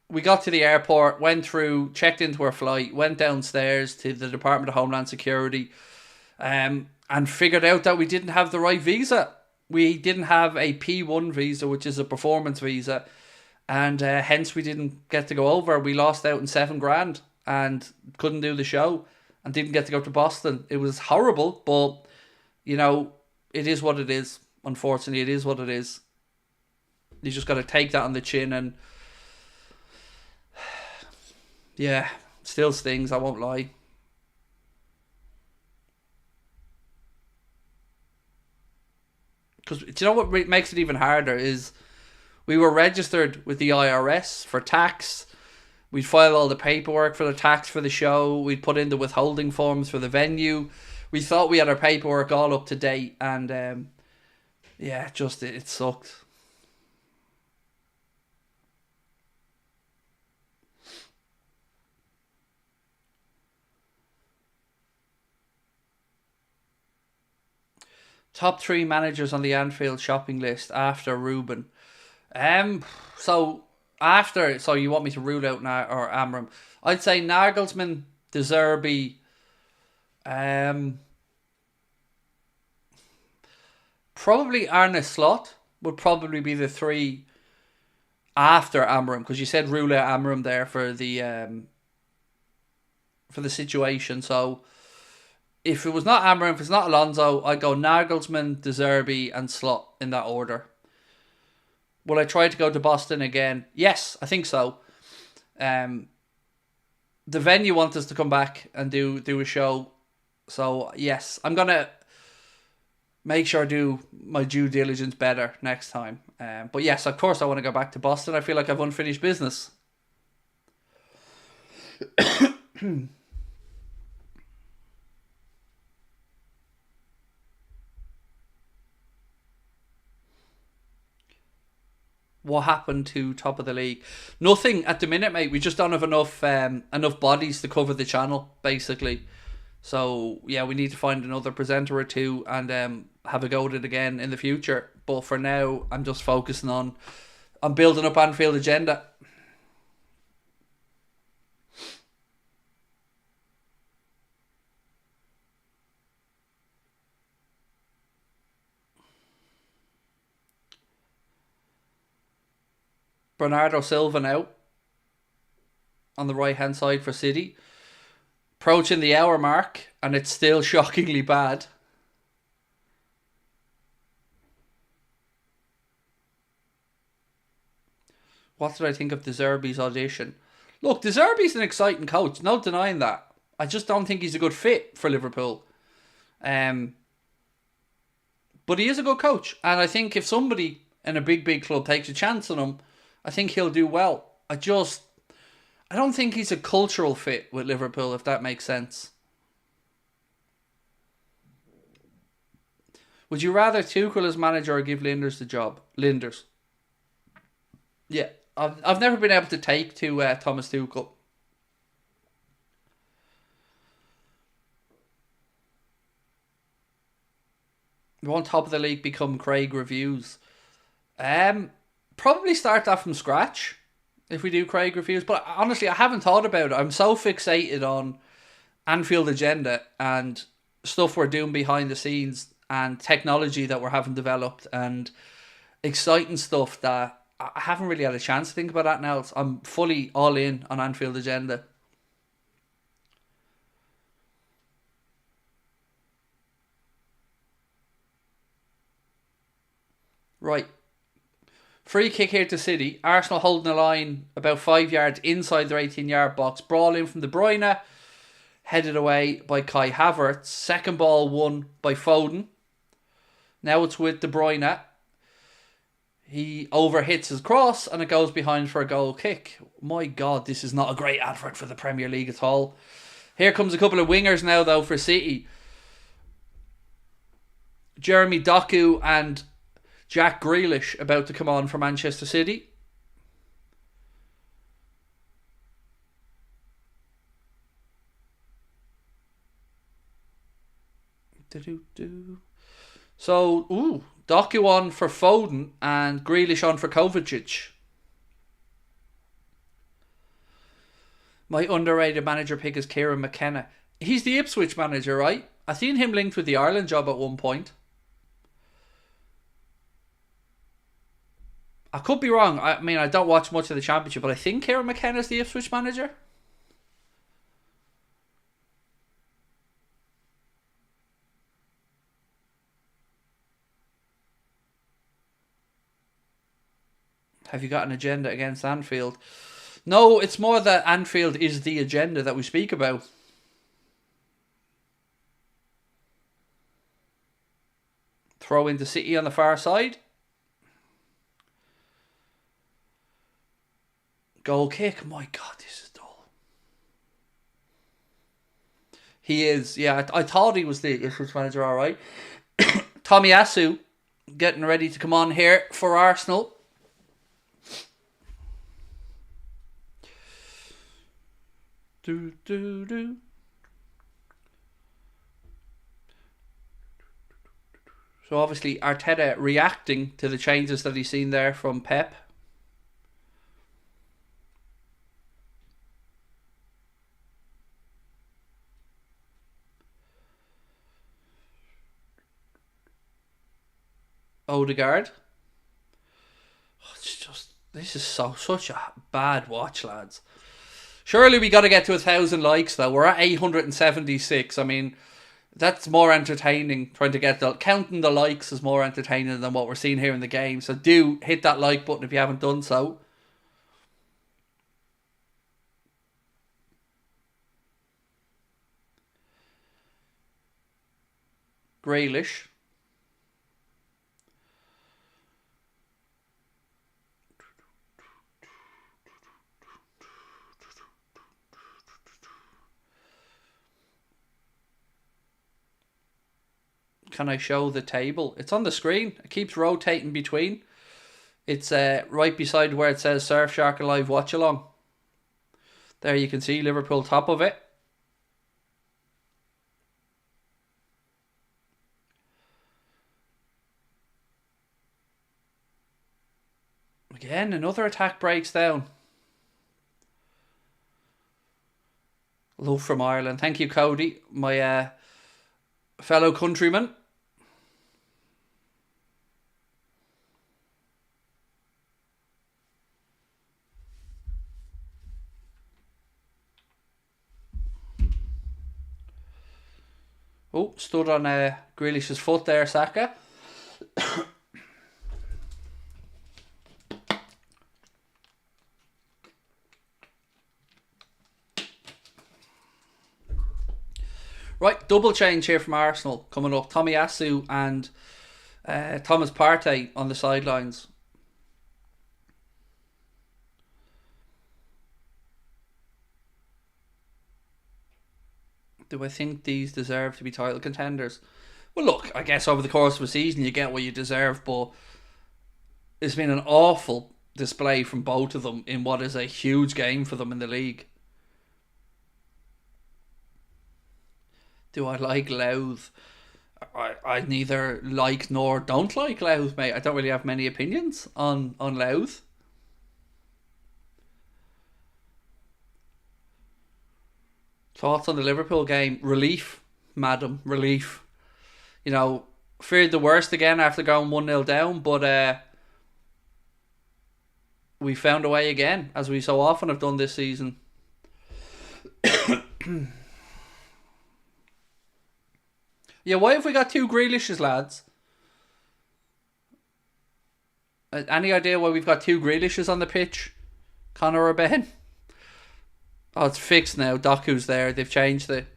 We got to the airport, went through, checked into our flight, went downstairs to the Department of Homeland Security, and figured out that we didn't have the right visa. We didn't have a P1 visa, which is a performance visa, and hence we didn't get to go over. We lost out in $7,000 and couldn't do the show and didn't get to go to Boston. It was horrible, but you know, it is what it is. Unfortunately, it is what it is. You just got to take that on the chin, and yeah, still stings, I won't lie. Because do you know what makes it even harder is we were registered with the IRS for tax. We'd file all the paperwork for the tax for the show. We'd put in the withholding forms for the venue. We thought we had our paperwork all up to date, and yeah, just it sucked. Top 3 managers on the Anfield shopping list after Ruben. So you want me to rule out or Amram? I'd say Nagelsmann, De Zerbi, probably Arne Slot would probably be the 3 after Amram, because you said rule out Amram there for the situation. So if it was not Amram, if it's not Alonso, I'd go Nagelsmann, De Zerbi, and Slot in that order. Will I try to go to Boston again? Yes, I think so. The venue wants us to come back and do a show. So, yes, I'm going to make sure I do my due diligence better next time. But yes, of course I want to go back to Boston. I feel like I've unfinished business. What happened to top of the league? Nothing at the minute, mate. We just don't have enough bodies to cover the channel, basically. So yeah, we need to find another presenter or two and have a go at it again in the future. But for now, I'm just focusing on building up Anfield Agenda. Bernardo Silva now on the right hand side for City. Approaching the hour mark, and it's still shockingly bad. What did I think of De Zerbi's audition? Look, De Zerbi's an exciting coach, no denying that. I just don't think he's a good fit for Liverpool. But he is a good coach, and I think if somebody in a big club takes a chance on him, I think he'll do well. I don't think he's a cultural fit with Liverpool, if that makes sense. Would you rather Tuchel as manager or give Linders the job? Linders. Yeah, I've never been able to take to Thomas Tuchel. Won't top of the league become Craig reviews? Probably start that from scratch if we do Craig reviews. But honestly, I haven't thought about it. I'm so fixated on Anfield Agenda and stuff we're doing behind the scenes and technology that we're having developed and exciting stuff that I haven't really had a chance to think about that now. I'm fully all in on Anfield Agenda. Right. Free kick here to City. Arsenal holding the line about 5 yards inside their 18-yard box. Brawl in from De Bruyne. Headed away by Kai Havertz. Second ball won by Foden. Now it's with De Bruyne. He overhits his cross and it goes behind for a goal kick. My God, this is not a great advert for the Premier League at all. Here comes a couple of wingers now though for City. Jeremy Doku and Jack Grealish about to come on for Manchester City. So, Doku on for Foden and Grealish on for Kovacic. My underrated manager pick is Kieran McKenna. He's the Ipswich manager, right? I seen him linked with the Ireland job at one point. I could be wrong. I mean, I don't watch much of the Championship, but I think Kieran McKenna's the Ipswich manager. Have you got an agenda against Anfield? No, it's more that Anfield is the agenda that we speak about. Throw into City on the far side. Goal kick. My God, this is dull. He is. Yeah, I thought he was the Ipswich manager, all right. Tomiyasu getting ready to come on here for Arsenal. So obviously Arteta reacting to the changes that he's seen there from Pep. Odegaard. It's just, this is such a bad watch, lads. Surely we got to get to 1,000 likes though. We're at 876. I mean, that's more entertaining. Trying to get counting the likes is more entertaining than what we're seeing here in the game. So do hit that like button if you haven't done so. Grealish. Can I show the table? It's on the screen. It keeps rotating between. It's right beside where it says Surfshark Alive Watch Along. There you can see Liverpool top of it. Again, another attack breaks down. Love from Ireland. Thank you, Cody, my fellow countryman. Oh, stood on Grealish's foot there, Saka. Right, double change here from Arsenal coming up. Tomiyasu and Thomas Partey on the sidelines. Do I think these deserve to be title contenders? Well, look, I guess over the course of a season you get what you deserve, but it's been an awful display from both of them in what is a huge game for them in the league. Do I like Louth? I neither like nor don't like Louth, mate. I don't really have many opinions on Louth. Thoughts on the Liverpool game? Relief, madam, relief. You know, feared the worst again after going 1-0 down, but we found a way again, as we so often have done this season. Yeah, why have we got two Grealishes, lads? Any idea why we've got two Grealishes on the pitch? Connor or Ben? Oh, it's fixed now. Doku's there. They've changed it.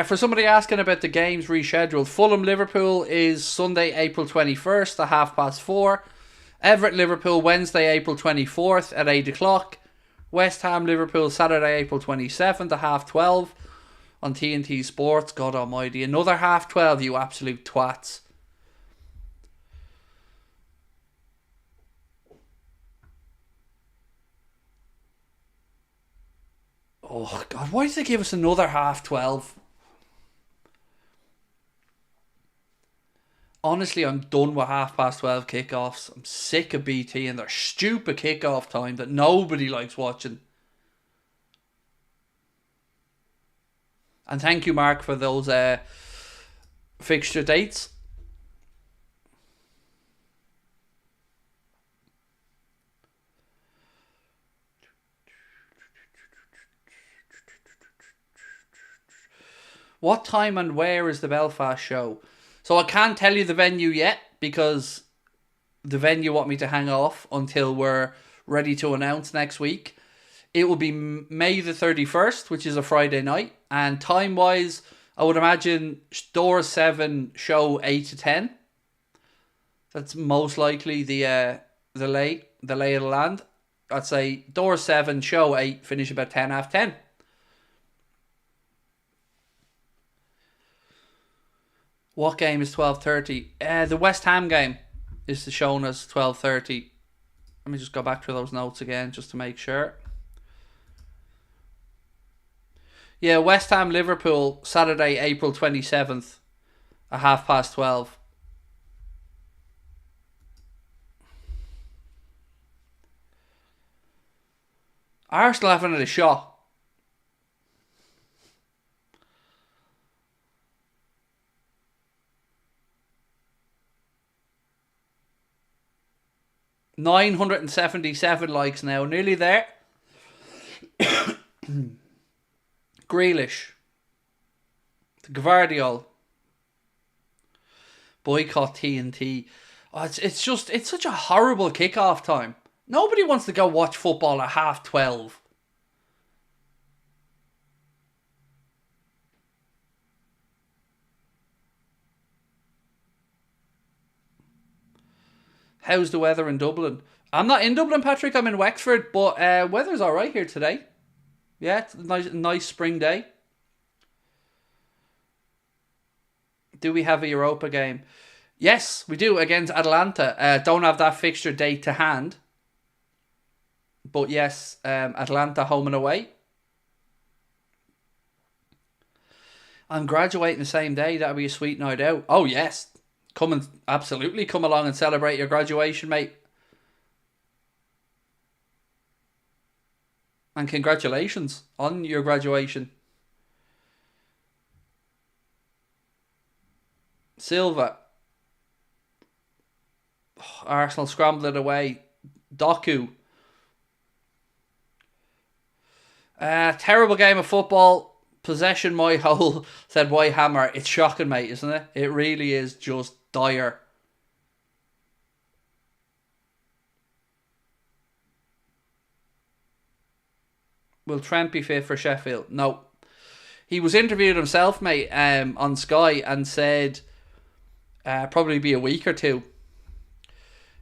For somebody asking about the games rescheduled, Fulham-Liverpool is Sunday, April 21st at 4:30. Everett-Liverpool, Wednesday, April 24th at 8 o'clock. West Ham-Liverpool, Saturday, April 27th at 12:30 on TNT Sports. God almighty. Another 12:30, you absolute twats. Oh, God, why did they give us another 12:30? Honestly, I'm done with 12:30 kickoffs. I'm sick of BT and their stupid kickoff time that nobody likes watching. And thank you, Mark, for those fixture dates. What time and where is the Belfast show? So I can't tell you the venue yet because the venue want me to hang off until we're ready to announce next week. It will be May the 31st, which is a Friday night. And time-wise, I would imagine door 7, show 8 to 10. That's most likely the lay of the land. I'd say door 7, show 8, finish about 10 half 10. What game is 12:30? The West Ham game is shown as 12:30. Let me just go back to those notes again just to make sure. Yeah, West Ham Liverpool, Saturday, April 27th at 12:30. Arsenal haven't had a shot. $977 likes now, nearly there. Grealish, the Gvardiol, boycott TNT. Oh, it's such a horrible kickoff time. Nobody wants to go watch football at 12:30. How's the weather in Dublin? I'm not in Dublin, Patrick. I'm in Wexford, but weather's all right here today. Yeah, it's a nice spring day. Do we have a Europa game? Yes, we do, against Atalanta. Don't have that fixture date to hand. But yes, Atalanta home and away. I'm graduating the same day. That'll be a sweet night out. Oh, yes. Absolutely come along and celebrate your graduation, mate. And congratulations on your graduation. Silva. Arsenal scrambled it away. Doku. Terrible game of football. Possession my hole, said Whitehammer. It's shocking, mate, isn't it? It really is just dire. Will Trent be fit for Sheffield? No. He was interviewed himself, mate, on Sky and said probably be a week or two.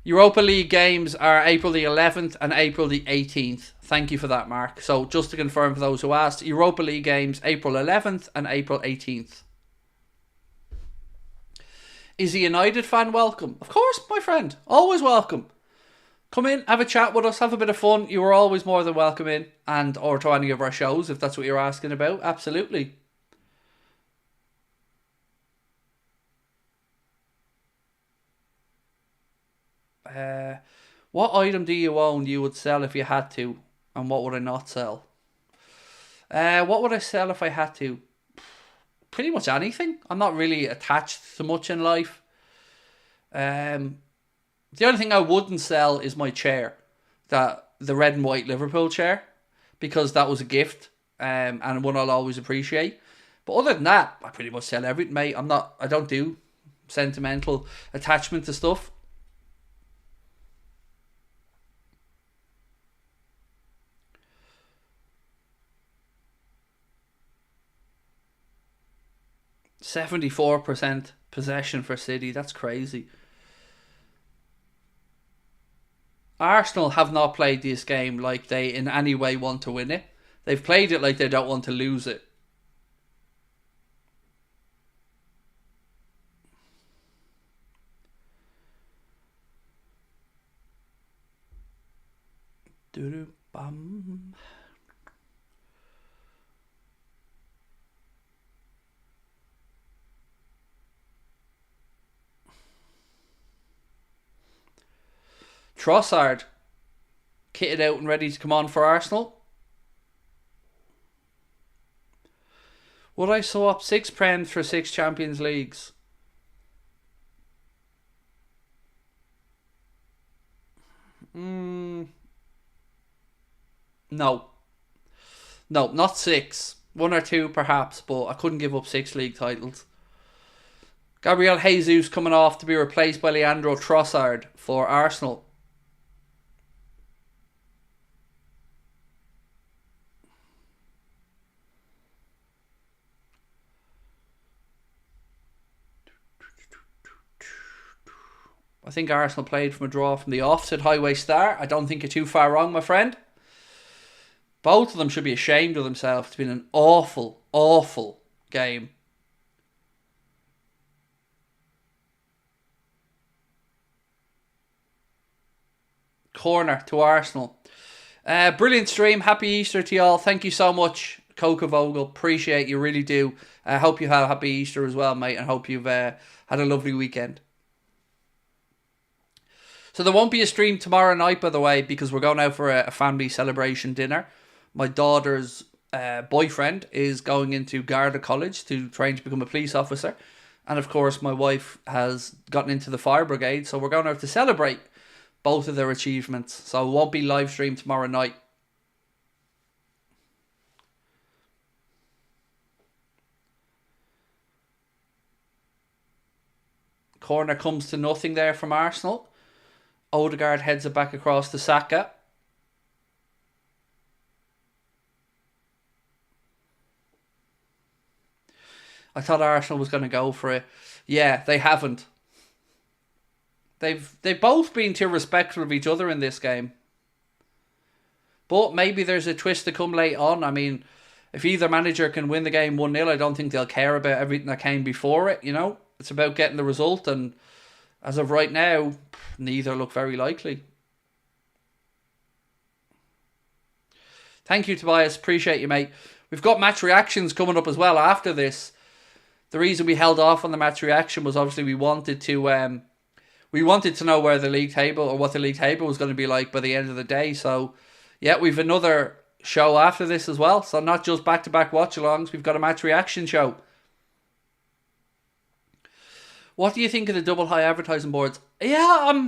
Europa League games are April the 11th and April the 18th. Thank you for that, Mark. So just to confirm for those who asked, Europa League games April 11th and April 18th. Is a United fan welcome? Of course, my friend. Always welcome. Come in, have a chat with us, have a bit of fun. You are always more than welcome in, and or to any of our shows if that's what you're asking about. Absolutely. What item do you own you would sell if you had to, and what would I not sell? What would I sell if I had to? Pretty much anything. I'm not really attached to much in life. The only thing I wouldn't sell is my chair, the red and white Liverpool chair, because that was a gift, and one I'll always appreciate. But other than that, I pretty much sell everything, mate. I don't do sentimental attachment to stuff. %74% possession for City. That's crazy. Arsenal have not played this game like they in any way want to win it. They've played it like they don't want to lose it. Bum. Trossard, kitted out and ready to come on for Arsenal. Would I swap 6 Prem for 6 Champions Leagues? No. No, not 6. 1 or 2 perhaps, but I couldn't give up 6 league titles. Gabriel Jesus coming off to be replaced by Leandro Trossard for Arsenal. I think Arsenal played from a draw from the off, said Highway Star. I don't think you're too far wrong, my friend. Both of them should be ashamed of themselves. It's been an awful, awful game. Corner to Arsenal. Brilliant stream. Happy Easter to y'all. Thank you so much, Coca Vogel. Appreciate you, really do. I hope you had a happy Easter as well, mate, and hope you've had a lovely weekend. So there won't be a stream tomorrow night, by the way, because we're going out for a family celebration dinner. My daughter's boyfriend is going into Garda College to train to become a police officer. And of course, my wife has gotten into the fire brigade, so we're going out to celebrate both of their achievements. So it won't be live stream tomorrow night. Corner comes to nothing there from Arsenal. Odegaard heads it back across to Saka. I thought Arsenal was going to go for it. Yeah, they haven't. They've both been too respectful of each other in this game. But maybe there's a twist to come late on. I mean, if either manager can win the game 1-0, I don't think they'll care about everything that came before it, you know? It's about getting the result, and as of right now, neither look very likely. Thank you, Tobias. Appreciate you, mate. We've got match reactions coming up as well after this. The reason we held off on the match reaction was obviously we wanted to know where the league table, or what the league table was going to be like by the end of the day. So, yeah, we've another show after this as well. So not just back-to-back watch-alongs, we've got a match reaction show. What do you think of the double high advertising boards? Yeah,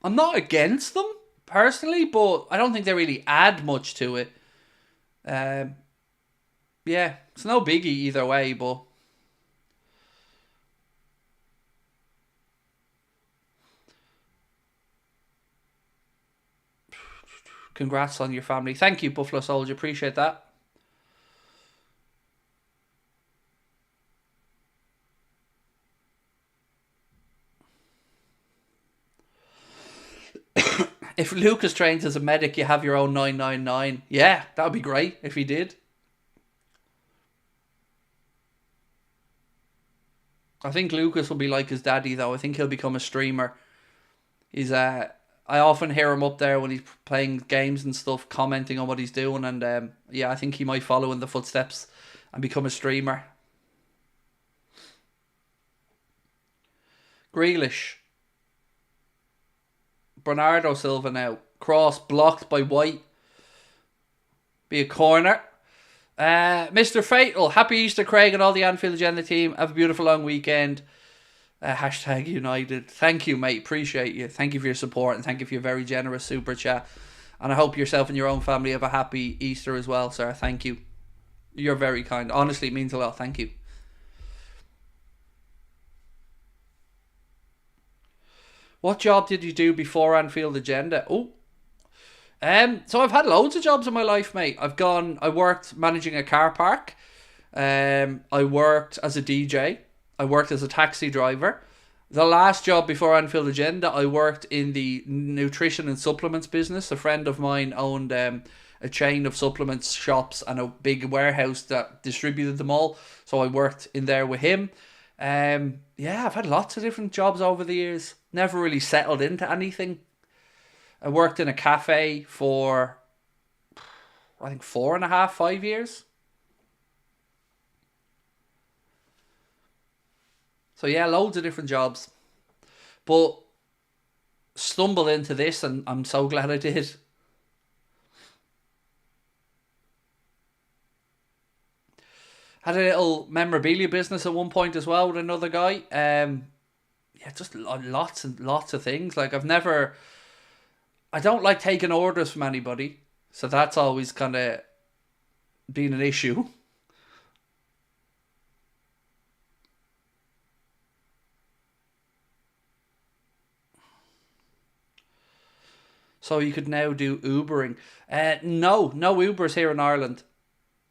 I'm not against them, personally, but I don't think they really add much to it. Yeah, it's no biggie either way, but congrats on your family. Thank you, Buffalo Soldier. Appreciate that. If Lucas trains as a medic, you have your own 999. Yeah, that would be great if he did. I think Lucas will be like his daddy, though. I think he'll become a streamer. I often hear him up there when he's playing games and stuff, commenting on what he's doing, and yeah, I think he might follow in the footsteps and become a streamer. Grealish. Bernardo Silva now. Cross blocked by White. Be a corner. Mr. Fatal. Happy Easter, Craig, and all the Anfield Agenda team. Have a beautiful long weekend. Hashtag United. Thank you, mate. Appreciate you. Thank you for your support, and thank you for your very generous super chat. And I hope yourself and your own family have a happy Easter as well, sir. Thank you. You're very kind. Honestly, it means a lot. Thank you. What job did you do before Anfield Agenda? So I've had loads of jobs in my life, mate. I worked managing a car park. I worked as a DJ. I worked as a taxi driver. The last job before Anfield Agenda, I worked in the nutrition and supplements business. A friend of mine owned a chain of supplements shops and a big warehouse that distributed them all. So I worked in there with him. Yeah, I've had lots of different jobs over the years. Never really settled into anything. I worked in a cafe for, I think, 4.5, 5 years. So yeah, loads of different jobs. But stumbled into this, and I'm so glad I did. Had a little memorabilia business at one point as well with another guy. Yeah, just lots and lots of things. Like I don't like taking orders from anybody, so that's always kind of been an issue. So you could now do Ubering. No Ubers here in Ireland.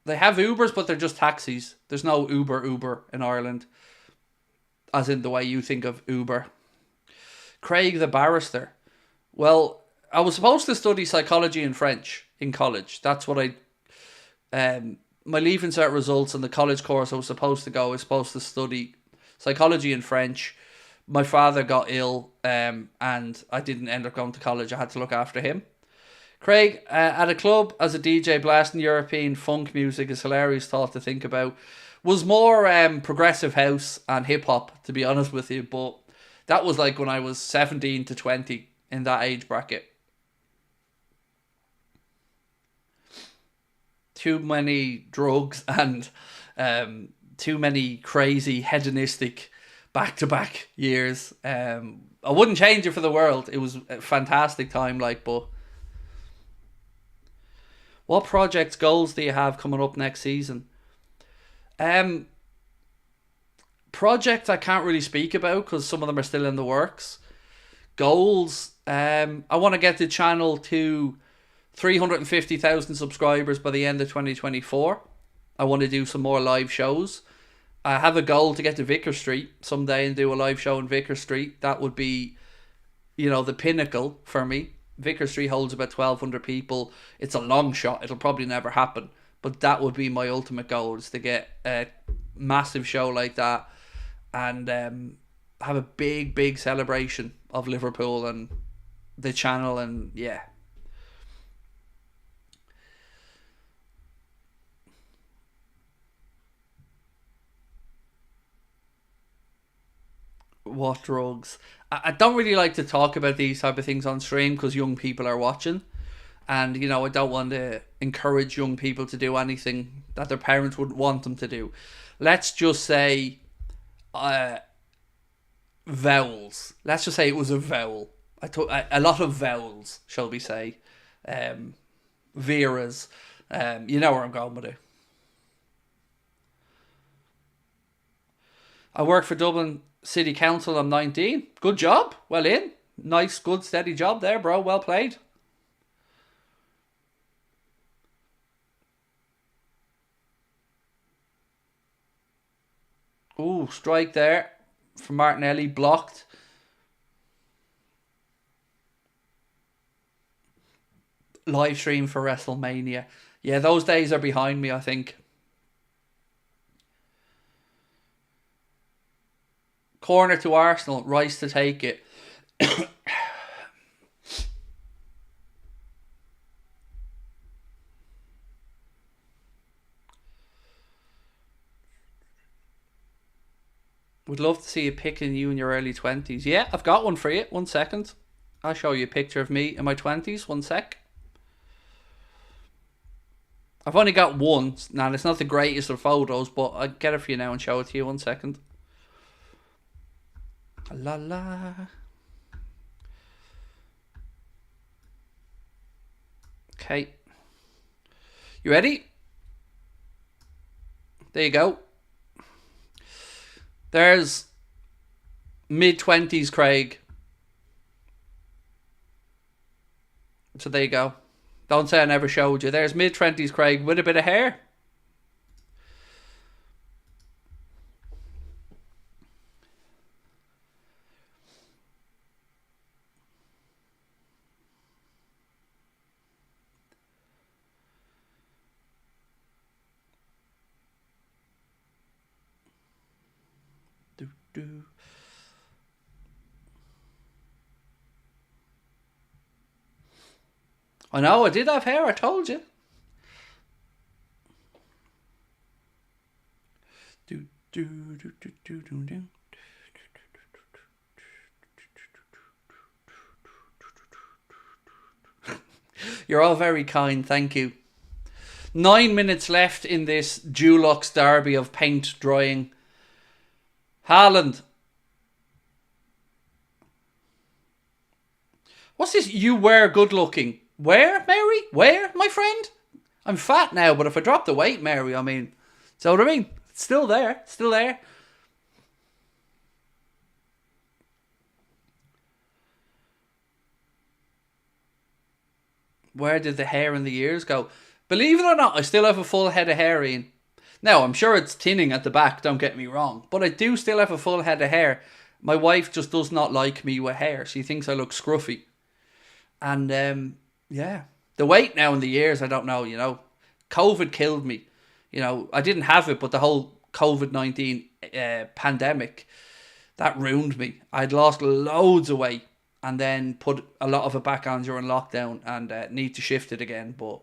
They have Ubers, but they're just taxis. There's no Uber in Ireland, as in the way you think of Uber. Craig the barrister. Well, I was supposed to study psychology and French in college. That's what my leaving cert results and the college course I was supposed to go. I was supposed to study psychology and French. My father got ill, and I didn't end up going to college. I had to look after him. Craig, at a club as a DJ blasting European funk music is hilarious thought to think about. Was more progressive house and hip hop, to be honest with you, but that was like when I was 17 to 20 in that age bracket. Too many drugs and too many crazy hedonistic back-to-back years. I wouldn't change it for the world. It was a fantastic time, like, but what projects, goals do you have coming up next season? Um, Projects I can't really speak about because some of them are still in the works. Goals, I want to get the channel to 350,000 subscribers by the end of 2024. I want to do some more live shows. I have a goal to get to Vicar Street someday and do a live show in Vicar Street. That would be, the pinnacle for me. Vicar Street holds about 1,200 people. It's a long shot. It'll probably never happen. But that would be my ultimate goal, is to get a massive show like that and have a big, big celebration of Liverpool and the channel, and yeah. What drugs? I don't really like to talk about these type of things on stream because young people are watching, and I don't want to encourage young people to do anything that their parents wouldn't want them to do. Let's just say vowels. Let's just say it was a vowel. I took a lot of vowels, shall we say. Vera's. You know where I'm going with it. I work for Dublin City Council. I'm 19. Good job. Well in. Nice, good, steady job there, bro. Well played. Ooh, strike there from Martinelli. Blocked. Live stream for WrestleMania. Yeah, those days are behind me, I think. Corner to Arsenal. Rice to take it. Would love to see you picking you in your early 20s. Yeah, I've got one for you. 1 second. I'll show you a picture of me in my 20s. 1 sec. I've only got one. Now, it's not the greatest of photos, but I'll get it for you now and show it to you. 1 second. La la. Okay. You ready? There you go. There's mid-20s Craig. So there you go. Don't say I never showed you. There's mid-20s Craig with a bit of hair. Do. I know, I did have hair, I told you. Do, do, do, do, do, do, do. You're all very kind, thank you. 9 minutes left in this Dulux derby of paint drying. Haaland. What's this? You were good looking. Where, Mary? Where, my friend? I'm fat now, but if I drop the weight, Mary, I mean... So what I mean? It's still there. Still there. Where did the hair and the ears go? Believe it or not, I still have a full head of hair, Ian. Now, I'm sure it's thinning at the back, don't get me wrong. But I do still have a full head of hair. My wife just does not like me with hair. She thinks I look scruffy. And, yeah. The weight now and the years, I don't know, you know. COVID killed me. You know, I didn't have it, but the whole COVID-19 pandemic, that ruined me. I'd lost loads of weight and then put a lot of it back on during lockdown and need to shift it again. But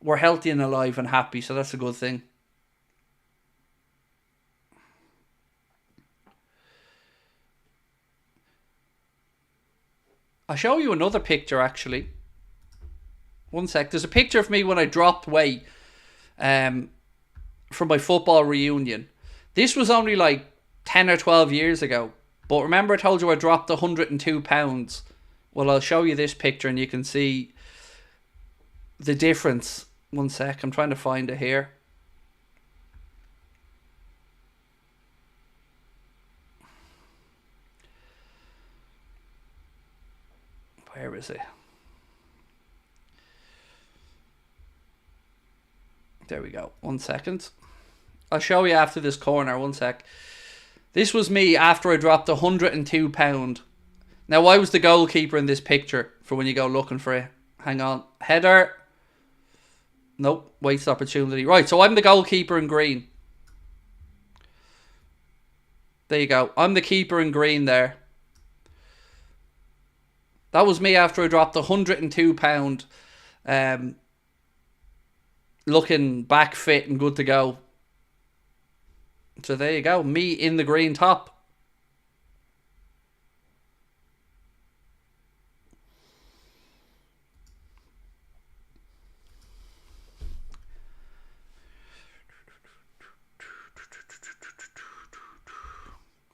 we're healthy and alive and happy, so that's a good thing. I'll show you another picture, actually. One sec. There's a picture of me when I dropped weight from my football reunion. This was only like 10 or 12 years ago. But remember I told you I dropped 102 pounds? Well, I'll show you this picture and you can see the difference. One sec. I'm trying to find it here. Where is it? There we go. 1 second. I'll show you after this corner. 1 sec. This was me after I dropped 102 pound. Now, I was the goalkeeper in this picture for when you go looking for it. Hang on. Header. Nope. Waste opportunity. Right, so I'm the goalkeeper in green. There you go. I'm the keeper in green there. That was me after I dropped 102 pound. Looking back fit and good to go. So there you go. Me in the green top.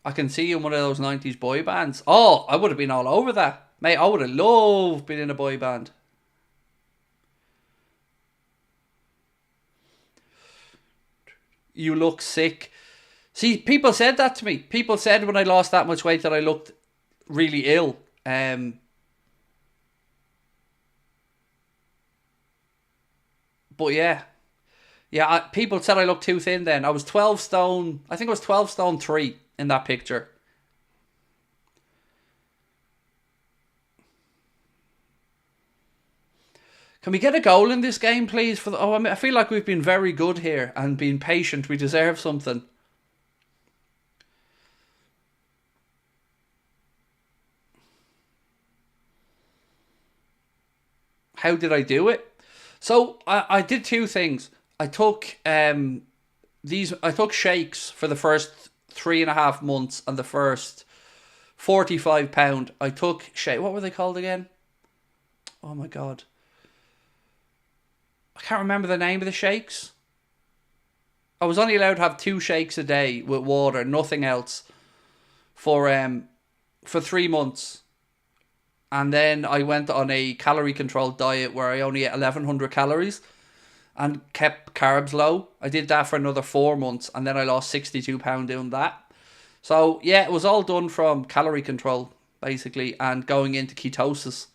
I can see you in one of those 90s boy bands. Oh, I would have been all over that. Mate, I would have loved being in a boy band. You look sick. See, people said that to me. People said when I lost that much weight that I looked really ill. But yeah. Yeah, people said I looked too thin then. I was 12 stone. I think I was 12 stone 3 in that picture. Can we get a goal in this game, please? I feel like we've been very good here and been patient. We deserve something. How did I do it? So I did two things. I took I took shakes for the first 3.5 months and the first £45. I took shake. What were they called again? Oh my god. I can't remember the name of the shakes. I was only allowed to have 2 shakes a day with water, nothing else, for 3 months. And then I went on a calorie controlled diet where I only ate 1,100 calories and kept carbs low. I did that for another 4 months and then I lost 62 pounds doing that. So yeah, it was all done from calorie control basically and going into ketosis.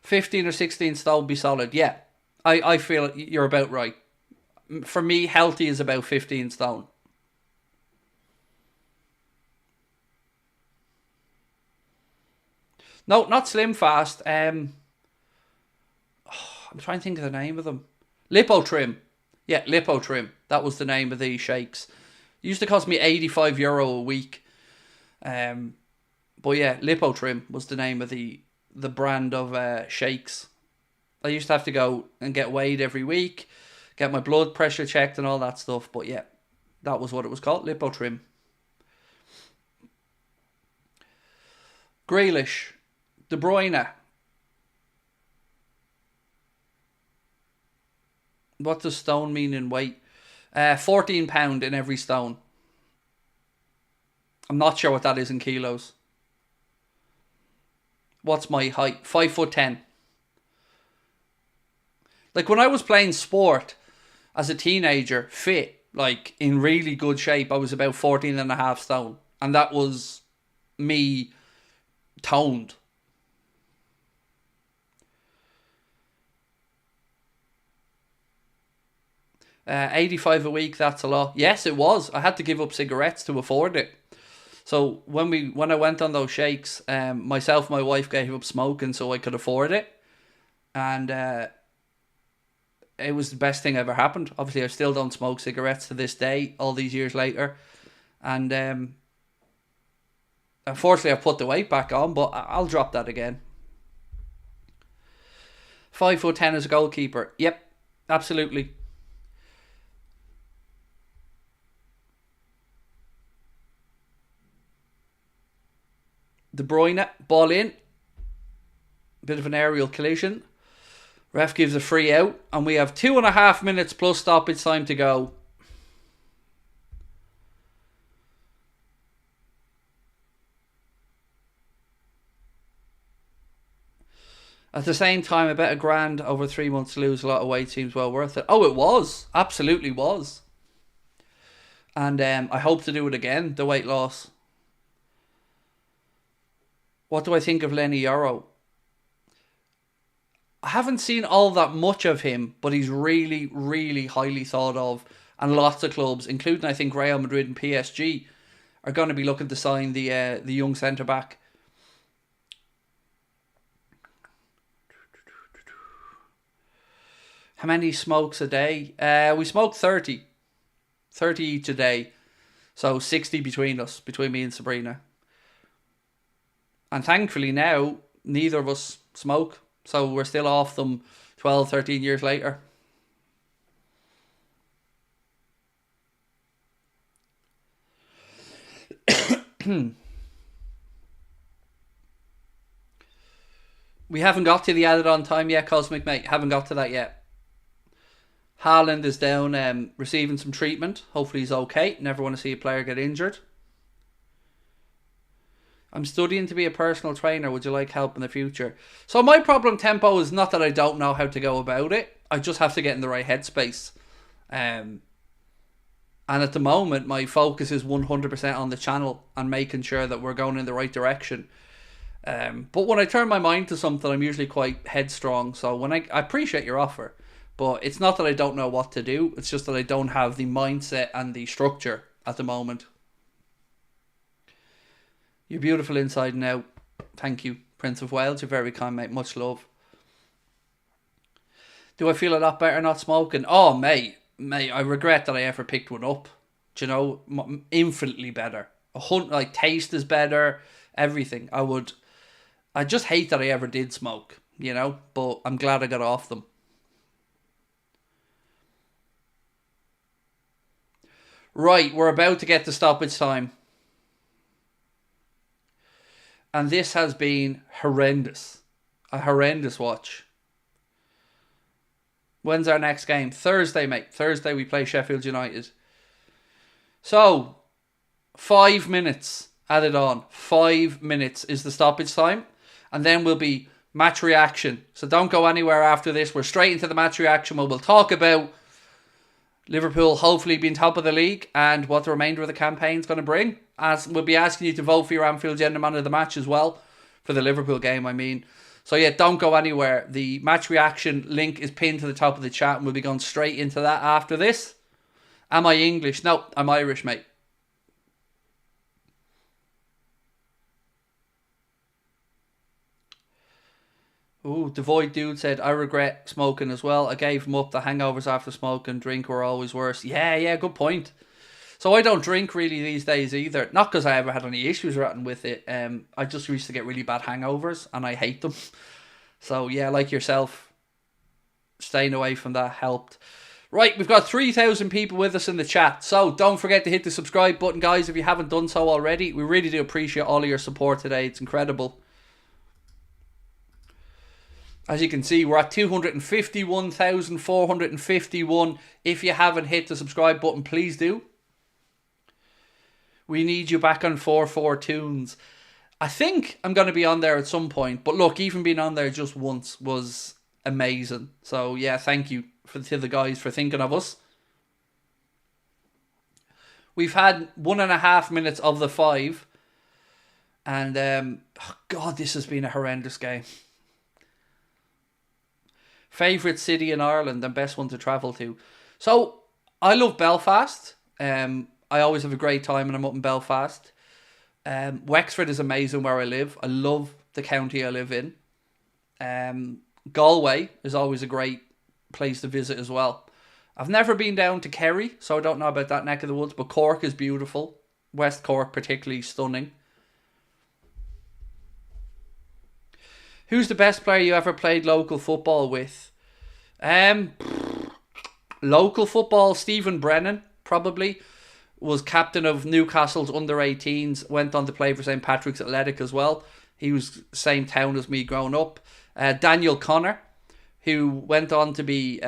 15 or 16 stone be solid. Yeah, I feel you're about right. For me, healthy is about 15 stone. No, not Slim Fast. I'm trying to think of the name of them. Lipo Trim. Yeah, Lipo Trim. That was the name of these shakes. It used to cost me €85 a week. But yeah, Lipo Trim was the name of the brand of shakes. I used to have to go and get weighed every week, get my blood pressure checked and all that stuff. But yeah, that was what it was called, Lipo Trim. Grealish. De Bruyne. What does stone mean in weight? £14 in every stone. I'm not sure what that is in kilos. What's my height? 5'10". Like when I was playing sport as a teenager, fit, like in really good shape, I was about 14.5 stone. And that was me toned. $85 a week, that's a lot. Yes, it was. I had to give up cigarettes to afford it. So when I went on those shakes, myself and my wife gave up smoking so I could afford it. And it was the best thing ever happened. Obviously, I still don't smoke cigarettes to this day, all these years later. And unfortunately, I've put the weight back on, but I'll drop that again. 5'10" as a goalkeeper. Yep, absolutely. De Bruyne, ball in. Bit of an aerial collision. Ref gives a free out. And we have 2.5 minutes plus stoppage time to go. At the same time, I bet £1,000 over 3 months to lose a lot of weight seems well worth it. Oh, it was. Absolutely was. And I hope to do it again, the weight loss. What do I think of Lenny Yoro? I haven't seen all that much of him, but he's really, really highly thought of. And lots of clubs, including I think Real Madrid and PSG, are going to be looking to sign the young centre-back. How many smokes a day? We smoke 30. 30 each a day. So 60 between us, between me and Sabrina. And thankfully now, neither of us smoke. So we're still off them 12, 13 years later. We haven't got to the added on time yet, Cosmic Mate. Haven't got to that yet. Haaland is down receiving some treatment. Hopefully he's okay. Never want to see a player get injured. I'm studying to be a personal trainer. Would you like help in the future? So my problem, Tempo, is not that I don't know how to go about it. I just have to get in the right headspace. And at the moment, my focus is 100% on the channel and making sure that we're going in the right direction. But when I turn my mind to something, I'm usually quite headstrong. So when I appreciate your offer, but it's not that I don't know what to do. It's just that I don't have the mindset and the structure at the moment. You're beautiful inside and out. Thank you, Prince of Wales. You're very kind, mate. Much love. Do I feel a lot better not smoking? Oh, mate, I regret that I ever picked one up. Do you know, infinitely better. Like taste is better. Everything. I just hate that I ever did smoke. You know, but I'm glad I got off them. Right, we're about to get to stoppage time. And this has been horrendous. A horrendous watch. When's our next game? Thursday, mate. Thursday we play Sheffield United. So, 5 minutes added on. 5 minutes is the stoppage time. And then will be match reaction. So don't go anywhere after this. We're straight into the match reaction where we'll talk about Liverpool hopefully being top of the league and what the remainder of the campaign is going to bring. As we'll be asking you to vote for your Anfield Agenda man of the match as well. For the Liverpool game, I mean. So yeah, don't go anywhere. The match reaction link is pinned to the top of the chat and we'll be going straight into that after this. Am I English? No, I'm Irish, mate. Ooh, Devoid Dude said, I regret smoking as well. I gave him up. The hangovers after smoking, drink were always worse. Yeah, good point. So I don't drink really these days either. Not because I ever had any issues with it. I just used to get really bad hangovers and I hate them. So yeah, like yourself, staying away from that helped. Right, we've got 3,000 people with us in the chat. So don't forget to hit the subscribe button, guys, if you haven't done so already. We really do appreciate all of your support today. It's incredible. As you can see, we're at 251,451. If you haven't hit the subscribe button, please do. We need you back on 4-4 tunes. I think I'm going to be on there at some point. But look, even being on there just once was amazing. So yeah, thank you to the guys for thinking of us. We've had 1.5 minutes of the 5. And, oh God, this has been a horrendous game. Favourite city in Ireland and best one to travel to. So, I love Belfast. I always have a great time when I'm up in Belfast. Wexford is amazing where I live. I love the county I live in. Galway is always a great place to visit as well. I've never been down to Kerry, so I don't know about that neck of the woods, but Cork is beautiful. West Cork particularly stunning. Who's the best player you ever played local football with? Local football, Stephen Brennan, probably. Was captain of Newcastle's under-18s. Went on to play for St. Patrick's Athletic as well. He was same town as me growing up. Daniel Connor, who went on to be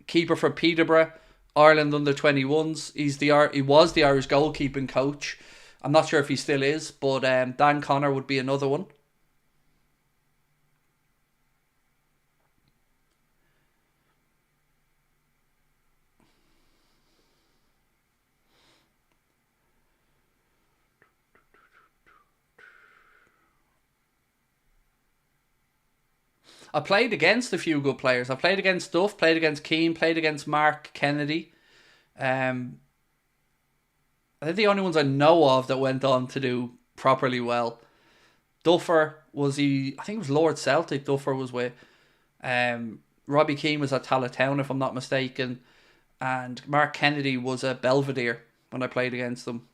keeper for Peterborough, Ireland under-21s. He was the Irish goalkeeping coach. I'm not sure if he still is, but Dan Connor would be another one. I played against a few good players. I played against Duff, played against Keane, played against Mark Kennedy. I think the only ones I know of that went on to do properly well. Duffer was I think it was Lord Celtic Duffer was with. Robbie Keane was at Talatown, if I'm not mistaken. And Mark Kennedy was at Belvedere when I played against them.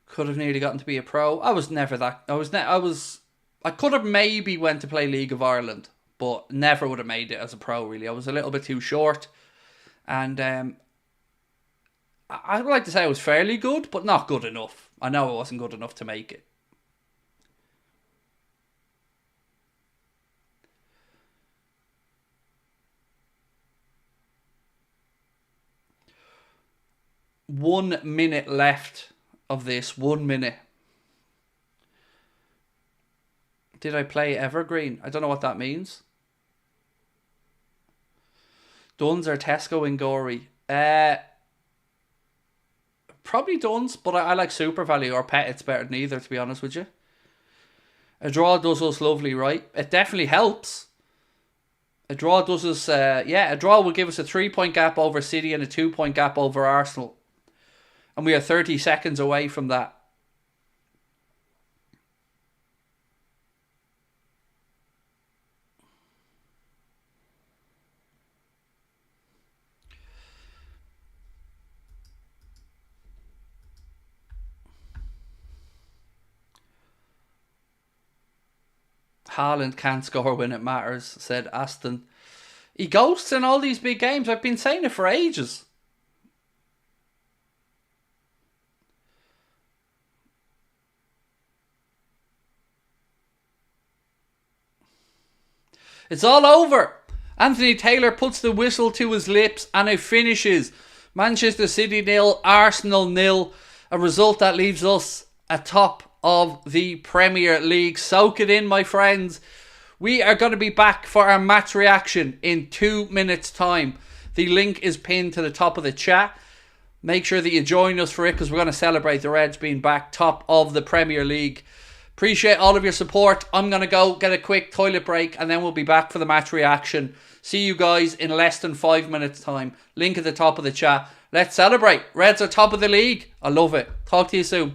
Could have nearly gotten to be a pro. I was never that. I could have maybe went to play League of Ireland, but never would have made it as a pro, really. I was a little bit too short. And I would like to say I was fairly good, but not good enough. I know I wasn't good enough to make it. One minute left of this. 1 minute. Did I play Evergreen? I don't know what that means. Duns or Tesco in Gorey? Probably Duns, but I like Super Value or Pet. It's better than either, to be honest with you. A draw does us lovely, right? It definitely helps. A draw does us... a draw will give us a 3-point gap over City and a 2-point gap over Arsenal. And we are 30 seconds away from that. Haaland can't score when it matters, said Aston. He ghosts in all these big games. I've been saying it for ages. It's all over. Anthony Taylor puts the whistle to his lips and it finishes. Manchester City 0, Arsenal 0. A result that leaves us atop of the Premier League. Soak it in, my friends. We are going to be back for our match reaction in 2 minutes' time. The link is pinned to the top of the chat. Make sure that you join us for it because we're going to celebrate the Reds being back top of the Premier League. Appreciate all of your support. I'm going to go get a quick toilet break and then we'll be back for the match reaction. See you guys in less than 5 minutes time. Link at the top of the chat. Let's celebrate. Reds are top of the league. I love it. Talk to you soon.